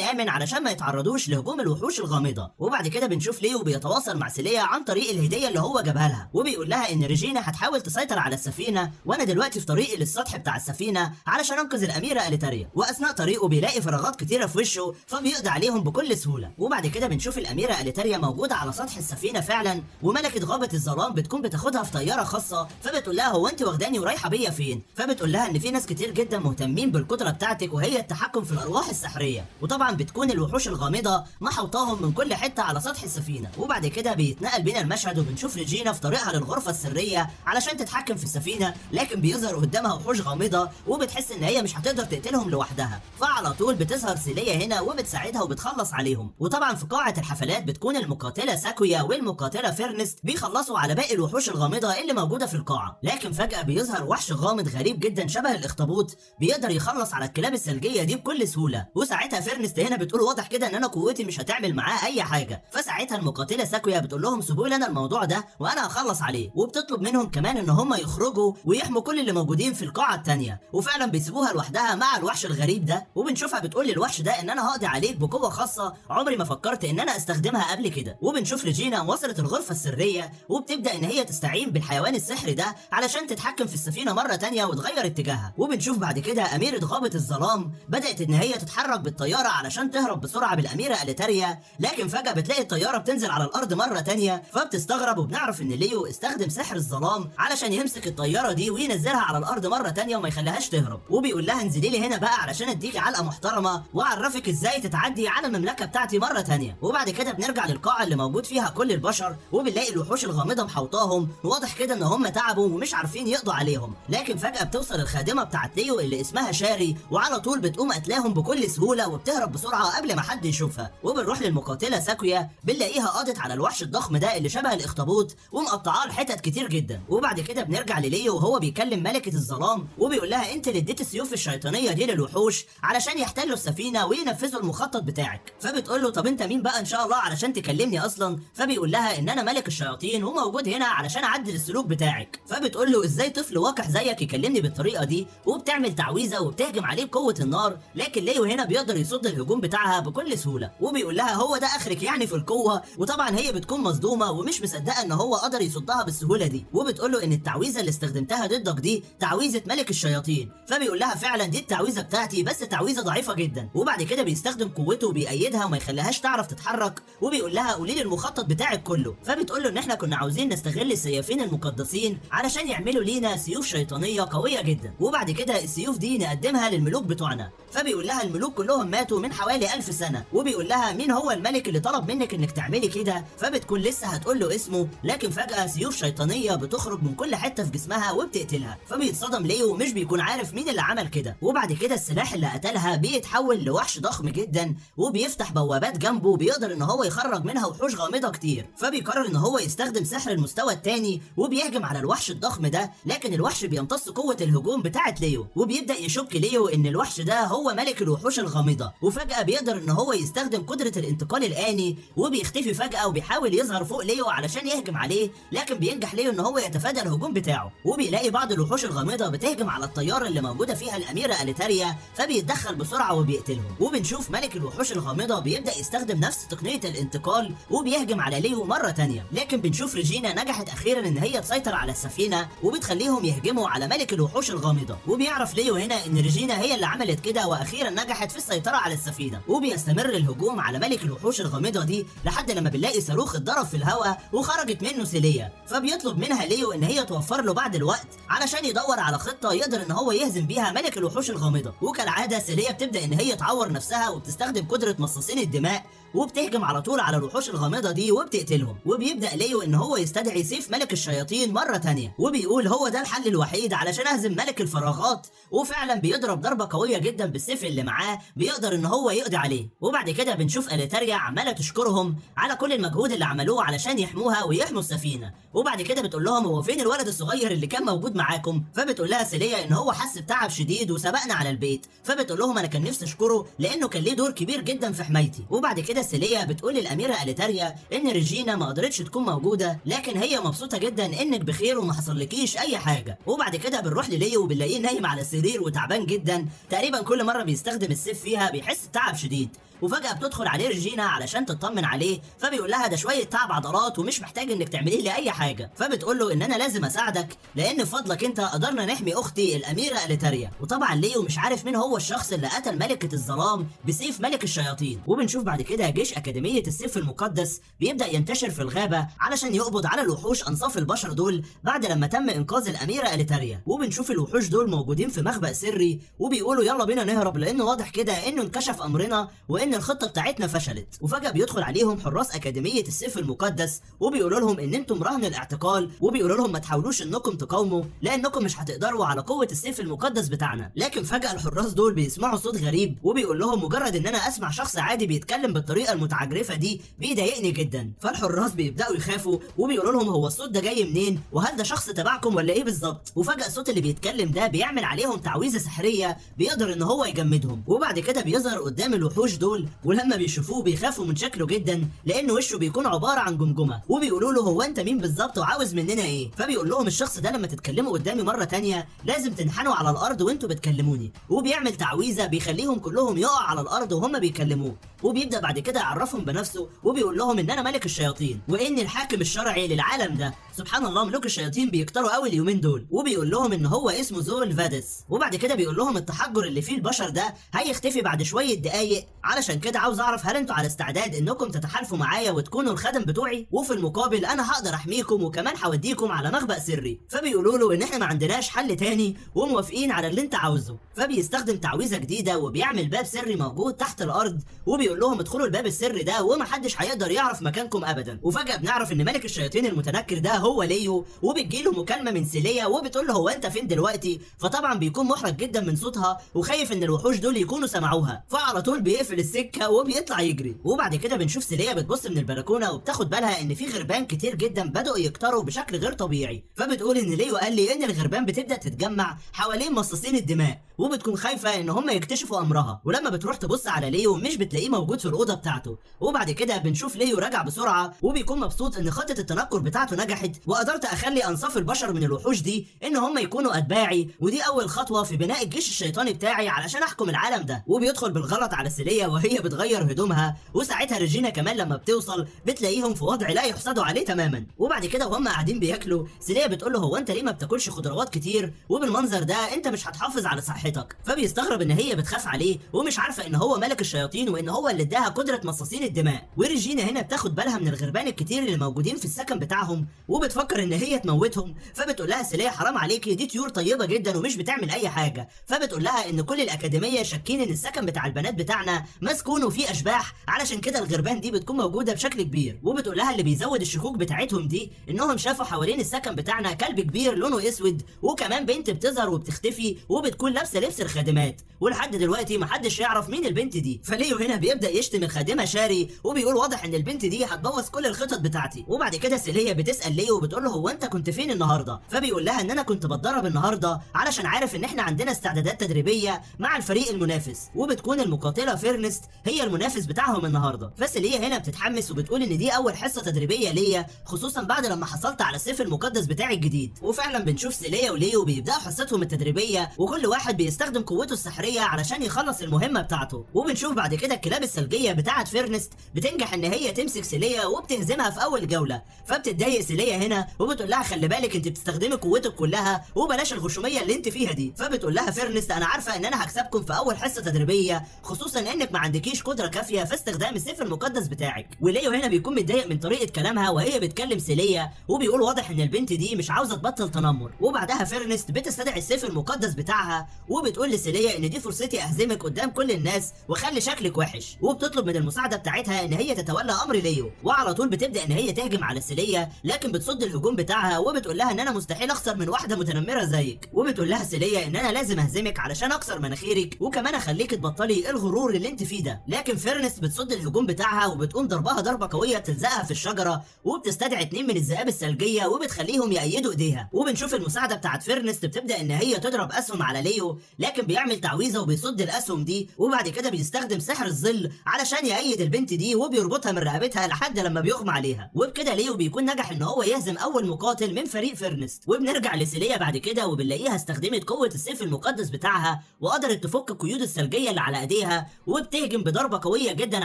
امن علشان ما يتعرضوش لهجوم الوحوش الغامضه. وبعد كده بنشوف ليو بيتواصل مع سيليا عن طريق الهديه اللي هو جابها لها، وبيقول لها ان ريجينا هتحاول تسيطر على السفينه وانا دلوقتي في طريقي للسطح بتاع السفينه علشان انقذ الاميره اليتاريا. واثناء طريقه بيلاقي فراغات كتيره في وشه فبيقضي عليهم بكل سهوله. وبعد كده بنشوف الاميره اليتاريا موجوده على سطح السفينه فعلا، وملكه غابه الظلام بتكون بتاخدها في طياره خاصه، فبتقول لها هو انت واخداني ورايحه بيا فين؟ فبتقول لها ان في ناس كتير جدا مهتمين بالقدره بتاعتك وهي التحكم في الارواح السحريه، وطبعا بتكون الوحوش الغامضه محوطاهم من كل حته على سطح السفينه. وبعد كده بيتنقل بينا المشهد وبنشوف ريجينا في طريقها للغرفه السريه علشان تتحكم في السفينه، لكن بيظهر قدامها وحوش غامضه وبتحس ان هي مش هتقدر تقتلهم لوحدها، فعلى طول بتظهر سيليا هنا وبتساعدها وبتخلص عليهم. وطبعا في قاعه الحفلات بتكون المقاتله ساكويا والمقاتله فيرنست بيخلصوا على باقي الوحوش الغامضه اللي موجوده في القاعه، لكن فجاه بيظهر وحش غامض غريب جدا شبه الاخطبوط بيقدر يخلص على الكلاب الثلجيه دي بكل سهوله. وساعتها فيرنست هنا بتقول واضح كده ان انا قوتي مش هتعمل معاه اي حاجه، فساعتها المقاتله ساكويا بتقول لهم سيبوا لي انا الموضوع ده وانا هخلص عليه، وبتطلب منهم كمان ان هم يخرجوا ويحموا كل اللي موجودين في القاعه الثانيه، وفعلا بيسيبوها لوحدها مع الوحش الغريب ده. وبنشوفها بتقول للوحش ده ان انا هقضي عليك بقوه خاصه عمري ما فكرت ان انا استخدمها قبل كده. وبنشوف ريجينا وصلت الغرفه السريه وبتبدا ان هي تستعين بالحيوان السحري ده علشان تتحكم في السفينه مره ثانيه وتغير اتجاهها. وبنشوف بعد كده اميره غابه الظلام بدات ان هي تتحرك بالطياره علشان تهرب بسرعه بالاميره اليتاريا، لكن فجاه بتلاقي الطياره بتنزل على الارض مره ثانيه فبتستغرب، وبنعرف ان ليو استخدم سحر الظلام علشان يمسك الطياره دي وينزلها على الارض مره ثانيه وما يخليهاش تهرب. وبيقول لها انزلي لي هنا بقى علشان اديكي علقه محترمه واعرفك ازاي تتعدي على المملكه بتاعتي مره ثانيه. وبعد كده بنرجع للقاعه اللي موجود فيها كل البشر وبنلاقي الوحوش الغامضه محوطاهم، واضح كده ان هم تعبوا ومش عارفين يقضوا عليهم، لكن فجاه بتوصل الخادمه بتاعت ليو اللي اسمها شاري وعلى طول بتقوم قتلاهم بكل سهوله وبتهرب بسرعه قبل ما حد يشوفها. وبنروح للمقاتله ساكويا بنلاقيها قضت على الوحش الضخم ده اللي شبه الاخطبوط ومقطعاه لحتت كتير جدا. وبعد كده بنرجع لليو وهو بيكلم ملكه الظلام وبيقول لها انت اللي اديت السيوف الشيطانيه دي للوحوش علشان يحتلوا السفينه وينفذوا المخطط بتاعك. فبتقول له طب انت مين بقى ان شاء الله علشان تكلمني اصلا؟ فبيقول لها ان انا ملك الشياطين وموجود هنا علشان اعدل السلوك بتاعك. فبتقول له ازاي طفل وقح زيك يكلمني بالطريقه دي؟ وبتعمل تعويذه وبتهجم عليه بقوه النار، لكن ليو هنا بيقدر يصد الهجوم بتاعها بكل بكل سهوله، وبيقول لها هو ده اخرك يعني في القوه. وطبعا هي بتكون مصدومه ومش مصدقه ان هو قدر يصدها بالسهوله دي، وبتقول له ان التعويذه اللي استخدمتها ضدك دي تعويذه ملك الشياطين. فبيقول لها فعلا دي التعويذه بتاعتي، بس تعويذه ضعيفه جدا. وبعد كده بيستخدم قوته وبيأيدها وما يخليهاش تعرف تتحرك، وبيقول لها قولي لي المخطط بتاعك كله. فبتقول له ان احنا كنا عاوزين نستغل السيافين المقدسين علشان يعملوا لينا سيوف شيطانيه قويه جدا، وبعد كده السيوف دي نقدمها للملوك بتوعنا. فبيقول لها الملوك كلهم ماتوا من حوالي 1000 سنه، وبيقول لها مين هو الملك اللي طلب منك انك تعملي كده. فبتكون لسه هتقول له اسمه، لكن فجاه سيوف شيطانيه بتخرج من كل حته في جسمها وبتقتلها. فبيتصدم ليو ومش بيكون عارف مين اللي عمل كده. وبعد كده السلاح اللي قتلها بيتحول لوحش ضخم جدا، وبيفتح بوابات جنبه بيقدر ان هو يخرج منها وحوش غامضه كتير. فبيقرر ان هو يستخدم سحر المستوى الثاني وبيهجم على الوحش الضخم ده، لكن الوحش بيمتص قوه الهجوم بتاعه ليو، وبيبدا يشك ليو ان الوحش ده هو ملك الوحوش الغامضه. وفجاه بيقدر ان هو يستخدم قدره الانتقال الآني وبيختفي فجاه وبيحاول يظهر فوق ليو علشان يهجم عليه، لكن بينجح ليو ان هو يتفادى الهجوم بتاعه. وبيلاقي بعض الوحوش الغامضه بتهجم على الطياره اللي موجوده فيها الاميره اليتاريا، فبيتدخل بسرعه وبيقتلهم. وبنشوف ملك الوحوش الغامضه بيبدا يستخدم نفس تقنيه الانتقال وبيهجم على ليو مره تانية، لكن بنشوف ريجينا نجحت اخيرا ان هي تسيطر على السفينه وبتخليهم يهجموا على ملك الوحوش الغامضه. وبيعرف ليو هنا ان ريجينا هي اللي عملت كده واخيرا نجحت في السيطره على السفينه. وبيستمر الهجوم على ملك الوحوش الغامضه دي لحد لما بنلاقي صاروخ اتضرب في الهواء وخرجت منه سيليا. فبيطلب منها ليو ان هي توفر له بعض الوقت علشان يدور على خطه يقدر ان هو يهزم بيها ملك الوحوش الغامضه. وكالعاده سيليا بتبدا ان هي تعور نفسها وبتستخدم قدره مصاصين الدماء وبتهجم على طول على الوحوش الغامضه دي وبتقتلهم. وبيبدا ليو ان هو يستدعي سيف ملك الشياطين مره تانية، وبيقول هو ده الحل الوحيد علشان اهزم ملك الفراغات. وفعلا بيضرب ضربه قويه جدا بالسيف اللي معاه بيقدر ان هو يقضي عليه. وبعد كده بنشوف اليتاريا عماله تشكرهم على كل المجهود اللي عملوه علشان يحموها ويحموا السفينه. وبعد كده بتقول لهم هو فين الولد الصغير اللي كان موجود معاكم؟ فبتقول لها سيليا ان هو حس بتعب شديد وسبقنا على البيت. فبتقول لهم انا كان نفسي اشكره لانه كان ليه دور كبير جدا في حمايتي. وبعد كده سيليا بتقول للاميره اليتاريا ان ريجينا ما قدرتش تكون موجوده، لكن هي مبسوطه جدا انك بخير وما حصلكيش اي حاجه. وبعد كده بنروح لليو وبنلاقيه نايم على السرير وتعبان جدا، تقريبا كل مره بيستخدم السيف فيها بيحس بتعب شديد. وفجأة بتدخل عليه ريجينا علشان تطمن عليه، فبيقول لها ده شوية تعب عضلات ومش محتاج انك تعملي لي اي حاجة. فبتقول له ان انا لازم اساعدك لان بفضلك انت قدرنا نحمي اختي الاميرة اليتاريا. وطبعا ليو مش عارف مين هو الشخص اللي قتل ملكة الظلام بسيف ملك الشياطين. وبنشوف بعد كده جيش اكاديمية السيف المقدس بيبدأ ينتشر في الغابة علشان يقبض على الوحوش انصاف البشر دول بعد لما تم انقاذ الاميرة اليتاريا. وبنشوف الوحوش دول موجودين في مخبأ سري وبيقولوا يلا بينا نهرب لانه واضح كده انه انكشف امرنا وان الخطة بتاعتنا فشلت. وفجأة بيدخل عليهم حراس أكاديمية السيف المقدس وبيقولوا لهم إن أنتم رهن الاعتقال، وبيقولوا لهم ما تحاولوش إنكم تقاوموا لأنكم مش هتقدروا على قوة السيف المقدس بتاعنا. لكن فجأة الحراس دول بيسمعوا صوت غريب وبيقول لهم مجرد إن أنا أسمع شخص عادي بيتكلم بالطريقة المتعجرفة دي بيضايقني جدا. فالحراس بيبدأوا يخافوا وبيقولوا لهم هو الصوت ده جاي منين؟ وهل ده شخص تبعكم ولا إيه بالظبط؟ وفجأة الصوت اللي بيتكلم ده بيعمل عليهم تعويذة سحرية بيقدر إن هو يجمدهم. وبعد كده بيظهر قدام الوحوش دول ولما بيشوفوه بيخافوا من شكله جدا لان وشه بيكون عباره عن جمجمه. وبيقولوا له هو انت مين بالظبط وعاوز مننا ايه؟ فبيقول لهم الشخص ده لما تتكلموا قدامي مره تانية لازم تنحنوا على الارض وانتوا بتكلموني. وبيعمل تعويذه بيخليهم كلهم يقعوا على الارض وهم بيكلموه. وبيبدا بعد كده يعرفهم بنفسه وبيقول لهم ان انا ملك الشياطين واني الحاكم الشرعي للعالم ده. سبحان الله ملوك الشياطين بيكتروا قوي اليومين دول. وبيقول لهم ان هو اسمه زول فادس. وبعد كده بيقول لهم التحجر اللي فيه البشر ده هيختفي بعد شويه دقايق، علشان كده عاوز اعرف هل انتوا على استعداد انكم تتحالفوا معايا وتكونوا الخدم بتوعي، وفي المقابل انا هقدر احميكم وكمان هوديكم على مخبأ سري. فبيقولوا له ان احنا ما عندناش حل تاني وموافقين على اللي انت عاوزه. فبيستخدم تعويذه جديده وبيعمل باب سري موجود تحت الارض وبيقول لهم ادخلوا الباب السري ده ومحدش هيقدر يعرف مكانكم ابدا. وفجاه بنعرف ان ملك الشياطين المتنكر ده هو ليو، وبتجيله مكالمه من سيليا وبتقول له هو انت فين دلوقتي؟ فطبعا بيكون محرج جدا من صوتها وخايف ان الوحوش دول يكونوا سمعوها، فعلى طول بيقفل السكه وبيطلع يجري. وبعد كده بنشوف سيليا بتبص من البلكونه وبتاخد بالها ان في غربان كتير جدا بدأوا يكتروا بشكل غير طبيعي. فبتقول ان ليو قال لي ان الغربان بتبدأ تتجمع حوالين مصاصين الدماء وبتكون خايفه ان هم يكتشفوا امرها. ولما بتروح تبص على ليو مش بتلاقيه موجود في الاوضه بتاعته. وبعد كده بنشوف ليو راجع بسرعه وبيكون مبسوط ان خطه التنكر بتاعته نجحت، وقدرت اخلي انصاف البشر من الوحوش دي ان هم يكونوا اتباعي، ودي اول خطوه في بناء الجيش الشيطاني بتاعي علشان احكم العالم ده. وبيدخل بالغلط على سيليا وهي بتغير هدومها، وساعتها ريجينا كمان لما بتوصل بتلاقيهم في وضع لا يحسدوا عليه تماما. وبعد كده وهم قاعدين بياكلوا سيليا بتقول له هو انت ليه ما بتاكلش خضروات كتير، وبالمنظر ده انت مش هتحافظ على صحتك. فبيستغرب ان هي بتخاف عليه ومش عارفه ان هو ملك الشياطين وان هو اللي اداها قدره مصاصين الدماء. وريجينا هنا بتاخد بالها من الغربان الكتير اللي موجودين في السكن بتاعهم وبتفكر ان هي تموتهم، فبتقول لها سيليا حرام عليكي، دي طيور طيبه جدا ومش بتعمل اي حاجه. فبتقول لها ان كل الاكاديميه شاكين ان السكن بتاع البنات بتاعنا مسكون وفيه اشباح، علشان كده الغربان دي بتكون موجوده بشكل كبير. وبتقول لها اللي بيزود الشكوك بتاعتهم دي انهم شافوا حوالين السكن بتاعنا كلب كبير لونه اسود، وكمان بنت بتظهر وبتختفي وبتكون لابسه لبس الخادمات، ولحد دلوقتي محدش يعرف مين البنت دي. فليو هنا بيبدا يشتم الخادمه شاري وبيقول واضح ان البنت دي هتبوظ كل الخطط بتاعتي. وبعد كده سيليا بتسال ليو وبتقول له هو انت كنت فين النهارده؟ فبيقول لها ان انا كنت بتدرب النهارده علشان عارف ان احنا عندنا استعدادات تدريبيه مع الفريق المنافس، وبتكون المقاتله فيرنست هي المنافس بتاعهم النهارده. فسيليا هنا بتتحمس وبتقول ان دي اول حصه تدريبيه ليا، خصوصا بعد لما حصلت على السيف المقدس بتاعي الجديد. وفعلا بنشوف سيليا وليو بيبداوا حصتهم التدريبيه وكل واحد بيستخدم قوته السحريه علشان يخلص المهمه بتاعته. وبنشوف بعد كده الكلاب الثلجيه بتاعه فيرنست بتنجح ان هي تمسك سيليا وبتهزمها في اول جوله. فبتتضايق سيليا هنا وبتقول لها خلي بالك انت بتستخدمي قوتك كلها وبلاش الغشوميه اللي انت فيها دي. فبتقول لها فيرنست انا عارفه ان انا هكسبكم في اول حصه تدريبيه، خصوصا انك ما عندكيش قدره كافيه في استخدام السيف المقدس بتاعك. وليو هنا بيكون متضايق من طريقه كلامها وهي بتكلم سيليا وبيقول واضح ان البنت دي مش عاوزه تبطل تنمر. وبعدها فيرنست بتستدعي السيف المقدس بتاعها وبتقول لسيليا ان دي فرصتي اهزمك قدام كل الناس واخلي شكلك وحش، وبتطلب من المساعده بتاعتها ان هي تتولى امر ليو. وعلى طول بتبدا ان هي تهجم على سيليا لكن بتصد الهجوم بتاعها وبتقول لها ان انا مستحيل اخسر من واحده متنمره زيك. وبتقول لها سيليا ان انا لازم اهزمك علشان اكسر مناخيرك وكمان اخليك تبطلي الغرور اللي انت فيه ده. لكن فيرنست بتصد الهجوم بتاعها وبتقوم ضربها ضربه قويه تلزقها في الشجره، وبتستدعي 2 من الذئاب الثلجيه وبتخليهم يأيدوا ايديها. وبنشوف المساعده بتاعت فيرنست بتبدا ان هي تضرب اسهم على ليو لكن بيعمل تعويذه وبيصد الاسهم دي، وبعد كده بيستخدم سحر الظل علشان يأيد البنت دي وبيربطها من رقبتها لحد لما بيغمى عليها. وبكده ليو بيكون نجح ان هو يهزم اول مقاتل من فريق فيرنست. وبنرجع لسيليا بعد كده وبنلاقيها استخدمت قوه السيف المقدس بتاعها وقدرت تفك القيود الثلجيه اللي على ايديها وبتهجم بضربه قويه جدا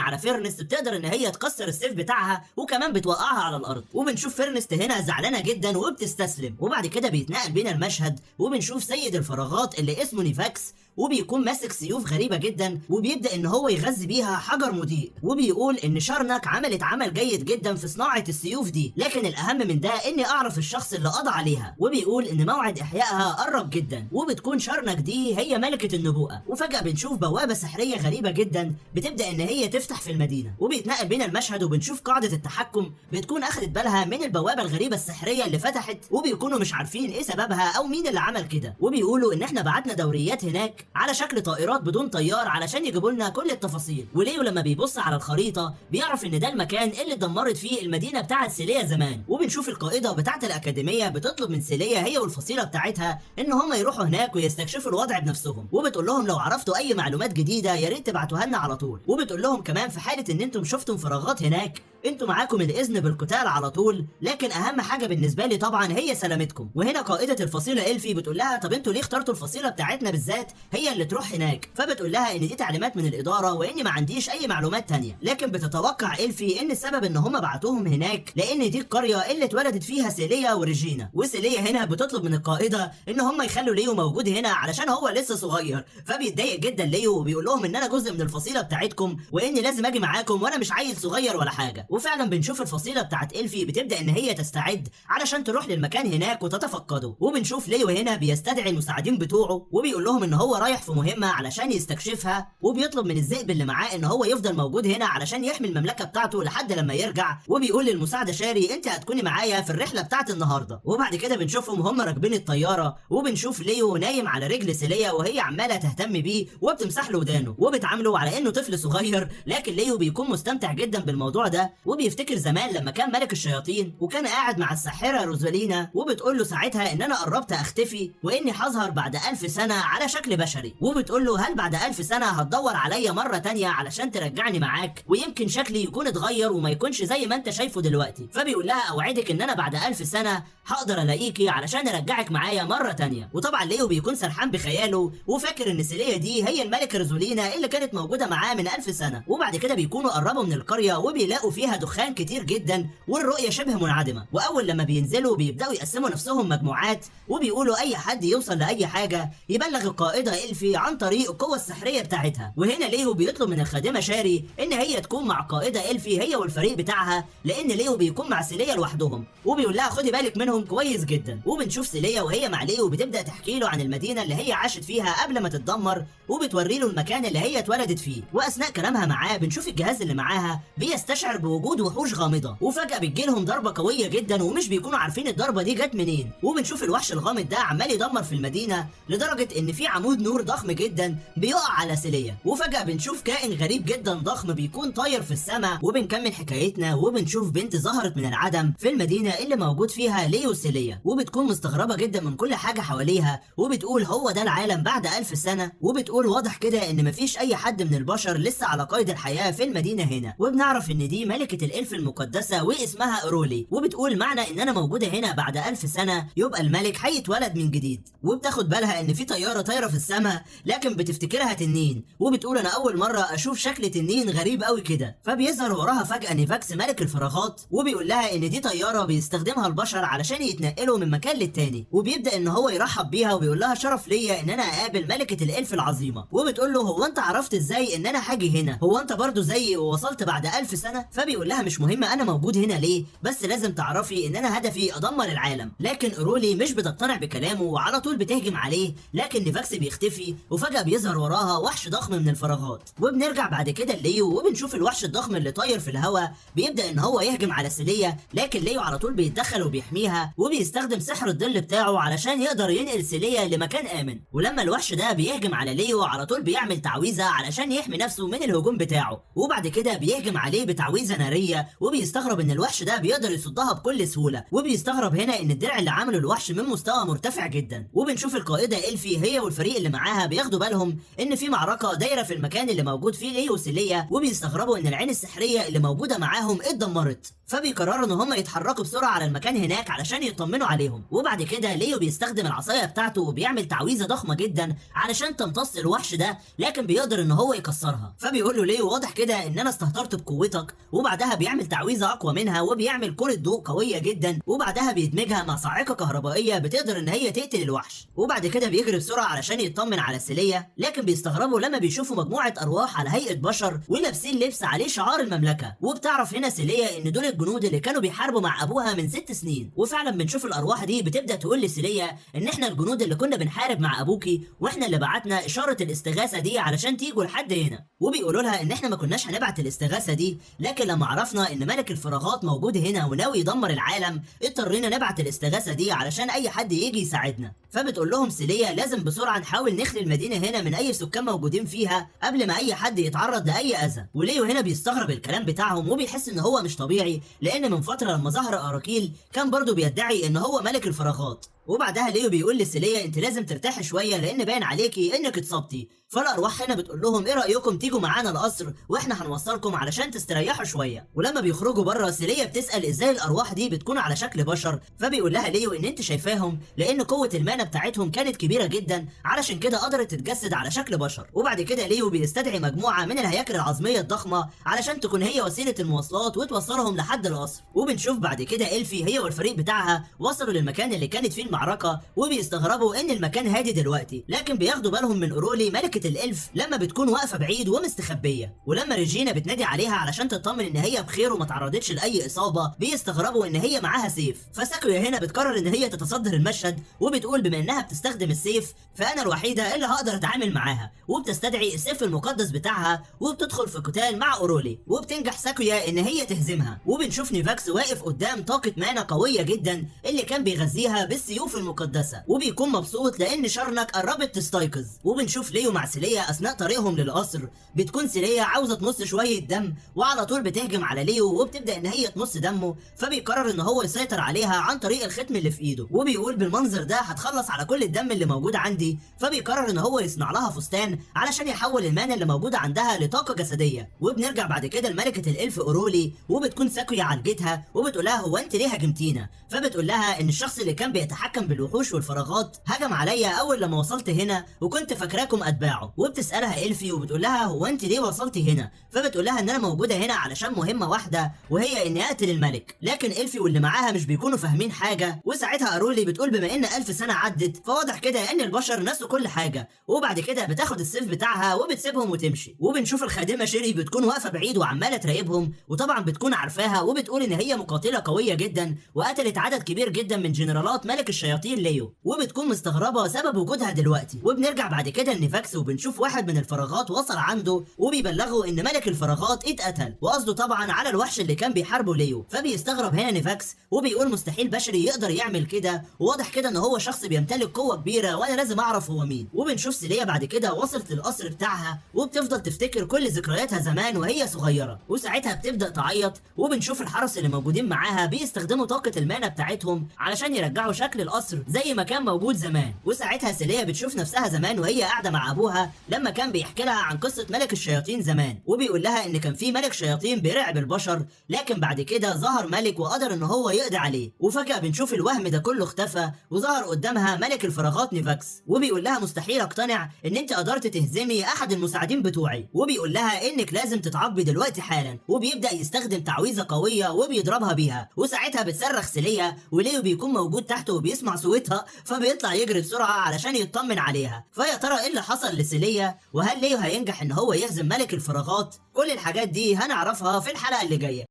على فيرنست، بتقدر ان هي تكسر السيف بتاعها وكمان بتوقعها على الارض. وبنشوف فيرنست هنا زعلانه جدا وبتستسلم. وبعد كده بيتنقل بينا المشهد وبنشوف سيد الفراغات اللي اسمه نيفاكس وبيكون ماسك سيوف غريبه جدا وبيبدا ان هو يغذي بيها حجر مضيء، وبيقول ان شارنك عملت عمل جيد جدا في صناعه السيوف دي، لكن الاهم من ده اني اعرف الشخص اللي قضى عليها. وبيقول ان موعد احيائها قرب جدا، وبتكون شارنك دي هي ملكه النبوءه. وفجاه بنشوف بوابه سحريه غريبه جدا بتبدا ان هي تفتح في المدينه، وبيتنقل بينا المشهد وبنشوف قاعده التحكم بتكون اخذت بالها من البوابه الغريبه السحريه اللي فتحت، وبيكونوا مش عارفين ايه سببها او مين اللي عمل كده. وبيقولوا ان احنا بعتنا دوريات هناك على شكل طائرات بدون طيار علشان يجيبوا لنا كل التفاصيل. وليو لما بيبص على الخريطه بيعرف ان ده المكان اللي اتدمرت فيه المدينه بتاعه سيليا زمان. وبنشوف القائده بتاعه الاكاديميه بتطلب من سيليا هي والفصيله بتاعتها ان هم يروحوا هناك ويستكشفوا الوضع بنفسهم، وبتقول لهم لو عرفتوا اي معلومات جديده يا ريت تبعتوها لنا على طول. وبتقول لهم كمان في حاله ان انتم شفتم فراغات هناك انتوا معاكم الاذن بالقتال على طول، لكن اهم حاجه بالنسبه لي طبعا هي سلامتكم. وهنا قائده الفصيله إلفي بتقول لها طب انتوا ليه اخترتوا الفصيله بتاعتنا بالذات هي اللي تروح هناك؟ فبتقول لها ان دي تعليمات من الاداره واني ما عنديش اي معلومات تانية، لكن بتتوقع إلفي ان السبب ان هم بعتوهم هناك لان دي القريه اللي اتولدت فيها سيليا وريجينا. وسيليا هنا بتطلب من القائده ان هم يخلوا ليو موجود هنا علشان هو لسه صغير، فبيتضايق جدا ليو وبيقول لهم ان انا جزء من الفصيله بتاعتكم واني لازم اجي معاكم وانا مش عيل صغير ولا حاجه. وفعلا بنشوف الفصيله بتاعت إلفي بتبدا ان هي تستعد علشان تروح للمكان هناك وتتفقده. وبنشوف ليو هنا بيستدعي المساعدين بتوعه وبيقول لهم ان هو رايح في مهمه علشان يستكشفها، وبيطلب من الذئب اللي معاه ان هو يفضل موجود هنا علشان يحمي المملكه بتاعته لحد لما يرجع. وبيقول للمساعده شاري انت هتكوني معايا في الرحله بتاعت النهارده. وبعد كده بنشوفهم هم راكبين الطياره وبنشوف ليو نايم على رجل سيليا وهي عماله تهتم بيه وبتمسح له ودانه وبتعامله على انه طفل صغير، لكن ليو بيكون مستمتع جدا بالموضوع ده وبيفتكر زمان لما كان ملك الشياطين وكان قاعد مع الساحرة روزالينا وبتقول له ساعتها ان انا قربت اختفي واني هظهر بعد 1000 سنة على شكل بشري، وبتقول له هل بعد 1000 سنة هتدور عليا مرة تانية علشان ترجعني معاك ويمكن شكلي يكون اتغير وما يكونش زي ما انت شايفه دلوقتي. فبيقول لها اوعدك ان انا بعد 1000 سنة هقدر الاقيكي علشان ارجعك معايا مرة تانية. وطبعا ليو بيكون سرحان بخياله وفاكر ان سيليا دي هي الملكة روزالينا اللي كانت موجودة معاه من 1000 سنة. وبعد كده بيكونوا قربوا من القرية وبيلاقوا فيها دخان كتير جدا والرؤية شبه منعدمة، واول لما بينزلوا بيبداوا يقسموا نفسهم مجموعات وبيقولوا اي حد يوصل لاي حاجة يبلغ القائدة إلفي عن طريق القوة السحرية بتاعتها. وهنا ليو بيطلب من الخادمة شاري ان هي تكون مع القائدة إلفي هي والفريق بتاعها، لان ليو بيكون مع سيليا لوحدهم وبيقول لها خدي بالك منهم كويس جدا. وبنشوف سيليا وهي مع ليو بتبدا تحكي له عن المدينة اللي هي عاشت فيها قبل ما تتدمر وبتوري له المكان اللي هي اتولدت فيه. واثناء كلامها معاه بنشوف الجهاز اللي معاها بيستشعر بوجود وحوش غامضة وفجأة بتجيلهم ضربة قوية جدا ومش بيكونوا عارفين الضربة دي جت منين. وبنشوف الوحش الغامض ده عمال يدمر في المدينة لدرجة ان في عمود نور ضخم جدا بيقع على سيليا، وفجأة بنشوف كائن غريب جدا ضخم بيكون طاير في السماء. وبنكمل حكايتنا وبنشوف بنت ظهرت من العدم في المدينة اللي موجود فيها ليو سيليا، وبتكون مستغربة جدا من كل حاجة حواليها وبتقول هو ده العالم بعد 1000 سنة. وبتقول واضح كده ان مفيش اي حد من البشر لسه على قيد الحياة في المدينة هنا. وبنعرف ان دي ملكة الالف المقدسة واسمها اورولي، وبتقول معنى ان انا موجودة هنا بعد 1000 سنة يبقى الملك هيتولد من جديد. وبتاخد بالها ان في طيارة طايرة في السماء لكن بتفتكرها تنين، وبتقول انا اول مرة اشوف شكل تنين غريب قوي كده. فبيظهر وراها فجأة نيفاكس ملك الفراغات وبيقول لها ان دي طيارة بيستخدمها البشر علشان يتنقلوا من مكان للتاني، وبيبدأ ان هو يرحب بيها وبيقول لها شرف ليا ان انا اقابل ملكة الالف العظيمة. وبتقول له هو انت عرفت ازاي ان انا هاجي هنا؟ هو انت برضو زيي ووصلت بعد 1000 سنة؟ فبيقول لها مش مهم انا موجود هنا ليه، بس لازم تعرفي ان انا هدفي ادمر العالم. لكن اورولي مش بتقتنع بكلامه وعلى طول بتهجم عليه، لكن نيفاكس بيختفي وفجأة بيظهر وراها وحش ضخم من الفراغات. وبنرجع بعد كده ليو وبنشوف الوحش الضخم اللي طاير في الهواء بيبدأ ان هو يهجم على سيليا، لكن ليو على طول بيتدخل وبيحميها وبيستخدم سحر الظل بتاعه علشان يقدر ينقل سيليا لمكان آمن. ولما الوحش ده بيهجم على ليو على طول بيعمل تعويذة علشان يحمي نفسه من الهجوم بتاعه، وبعد كده بيهجم عليه بتعويذة نارية وبيستغرب ان الوحش ده بيقدر يصدها بكل سهولة. وبيستغرب هنا ان الدرع اللي عمله الوحش من مستوى مرتفع جدا. وبنشوف القائدة إلفي هي والفريق اللي معاها بياخدوا بالهم ان في معركة دايرة في المكان اللي موجود فيه ليو وسيليا، وبيستغربوا ان العين السحرية اللي موجودة معاهم اتدمرت. فبيقرروا ان هم يتحركوا بسرعة على المكان هناك علشان يطمنوا عليهم. وبعد كده ليو بيستخدم العصاية بتاعته وبيعمل تعويذة ضخمة جدا علشان تمتص الوحش ده، لكن بيقدر ان هو يكسرها. فبيقول له ليو واضح كده ان انا استهترت بقوتك، وبعدها بيعمل تعويذة اقوى منها وبيعمل كرة ضوء قوية جدا، وبعدها بيدمجها مع صاعقة كهربائية بتقدر ان هي تقتل الوحش. وبعد كده بيجري بسرعة علشان يطمن على سيليا، لكن بيستغربوا لما بيشوفوا مجموعة ارواح على هيئة بشر ولابسين لبس عليه شعار المملكة. وبتعرف هنا سيليا ان دول الجنود اللي كانوا بيحاربوا مع ابوها من 6 سنين. وفعلا بنشوف الارواح دي بتبدا تقول لسيليا ان احنا الجنود اللي كنا بنحارب مع ابوكي، واحنا اللي بعتنا اشاره الاستغاثه دي علشان تيجوا لحد هنا. وبيقولوا لها ان احنا ما كناش هنبعت الاستغاثه دي، لكن لما عرفنا ان ملك الفراغات موجود هنا وناوي يدمر العالم اضطرينا نبعت الاستغاثه دي علشان اي حد يجي يساعدنا. فبتقول لهم سيليا لازم بسرعه نحاول نخلي المدينه هنا من اي سكان موجودين فيها قبل ما اي حد يتعرض لاي اذى. وليو هنا بيستغرب الكلام بتاعهم وبيحس ان هو مش طبيعي، لان من فتره لما ظهر اراكيل كان برضه بيدعي ان هو ملك الفراغات. وبعدها ليو بيقول لسيليا انت لازم ترتاحي شويه لان باين عليكي انك اتصبتي. فالارواح هنا بتقول لهم ايه رايكم تيجوا معانا القصر واحنا هنوصلكم علشان تستريحوا شويه. ولما بيخرجوا بره سيليا بتسال ازاي الارواح دي بتكون على شكل بشر، فبيقول لها ليو ان انت شايفاهم لان قوه المانا بتاعتهم كانت كبيره جدا علشان كده قدرت تتجسد على شكل بشر. وبعد كده ليو بيستدعي مجموعه من الهياكل العظميه الضخمه علشان تكون هي وسيله المواصلات وتوصلهم لحد القصر. وبنشوف بعد كده إلفي هي والفريق بتاعها وصلوا للمكان اللي كانت فيه المعركه، وبيستغربوا ان المكان هادي دلوقتي، لكن بياخدوا بالهم من اورولي ملكه الالف لما بتكون واقفه بعيد ومستخبيه. ولما ريجينا بتنادي عليها علشان تطمن ان هي بخير وما تعرضتش لاي اصابه بيستغربوا ان هي معاها سيف. فساكويا هنا بتقرر ان هي تتصدر المشهد وبتقول بما انها بتستخدم السيف فانا الوحيده اللي هقدر اتعامل معاها، وبتستدعي السيف المقدس بتاعها وبتدخل في قتال مع اورولي، وبتنجح ساكويا ان هي تهزمها. وبنشوف نيفاكس واقف قدام طاقه مانا قويه جدا اللي كان بيغذيها بالسيوف السيوف المقدسة، وبيكون مبسوط لان شارنك قربت تستيقظ. وبنشوف ليو مع سيليا اثناء طريقهم للقصر. بتكون سيليا عاوزة تمص شوية دم وعلى طول بتهجم على ليو وبتبدأ ان هي تمص دمه، فبيقرر ان هو يسيطر عليها عن طريق الختم اللي في ايده، وبيقول بالمنظر ده هتخلص على كل الدم اللي موجود عندي. فبيقرر ان هو يصنع لها فستان علشان يحول المانع اللي موجودة عندها لطاقة جسدية. وبنرجع بعد كده لملكة الالف اورولي، وبتكون ساكويا عالجتها وبتقول لها هو انت ليه هاجمتينا؟ فبتقول لها ان الشخص اللي كان بيتحكم بالوحوش والفراغات هجم عليا اول لما وصلت هنا وكنت فاكراكم اتباعه. وبتسالها الفي وبتقول لها هو انت ليه وصلتي هنا؟ فبتقول لها ان انا موجوده هنا علشان مهمه واحده وهي اني اقتل الملك. لكن الفي واللي معاها مش بيكونوا فاهمين حاجه. وساعتها ارولي بتقول بما ان 1000 سنه عدت فواضح كده ان البشر نسوا كل حاجه. وبعد كده بتاخد السيف بتاعها وبتسيبهم وتمشي. وبنشوف الخادمه شيري بتكون واقفه بعيد وعماله تراقبهم، وطبعا بتكون عارفاها وبتقول ان هي مقاتله قويه جدا وقتلت عدد كبير جدا من جنرالات ملك الشياطين ليو، وبتكون مستغربه سبب وجودها دلوقتي. وبنرجع بعد كده لنيفاكس وبنشوف واحد من الفراغات وصل عنده وبيبلغه ان ملك الفراغات اتقتل، وقصده طبعا على الوحش اللي كان بيحاربه ليو. فبيستغرب هنا نيفاكس وبيقول مستحيل بشري يقدر يعمل كده، وواضح كده ان هو شخص بيمتلك قوه كبيره وانا لازم اعرف هو مين. وبنشوف سيليا بعد كده وصلت للقصر بتاعها وبتفضل تفتكر كل ذكرياتها زمان وهي صغيره، وساعتها بتبدا تعيط. وبنشوف الحرس اللي موجودين معاها بيستخدموا طاقه المانا بتاعتهم علشان يرجعوا شكل القصر زي ما كان موجود زمان. وساعتها سيليا بتشوف نفسها زمان وهي قاعده مع ابوها لما كان بيحكي لها عن قصه ملك الشياطين زمان، وبيقول لها ان كان في ملك شياطين بيرعب البشر، لكن بعد كده ظهر ملك وقدر ان هو يقضي عليه. وفجاه بنشوف الوهم ده كله اختفى وظهر قدامها ملك الفراغات نيفاكس، وبيقول لها مستحيل اقتنع ان انت قدرت تهزمي احد المساعدين بتوعي، وبيقول لها انك لازم تتعاقبي دلوقتي حالا. وبيبدا يستخدم تعويذه قويه وبيضربها بيها، وساعتها بتصرخ سيليا وليو بيكون موجود تحته وبيسمع صوتها، فبيطلع يجري بسرعه علشان يطمن عليها. فيا ترى ايه اللي حصل لسيليا؟ وهل ليو هينجح ان هو يهزم ملك الفراغات؟ كل الحاجات دي هنعرفها في الحلقه اللي جايه.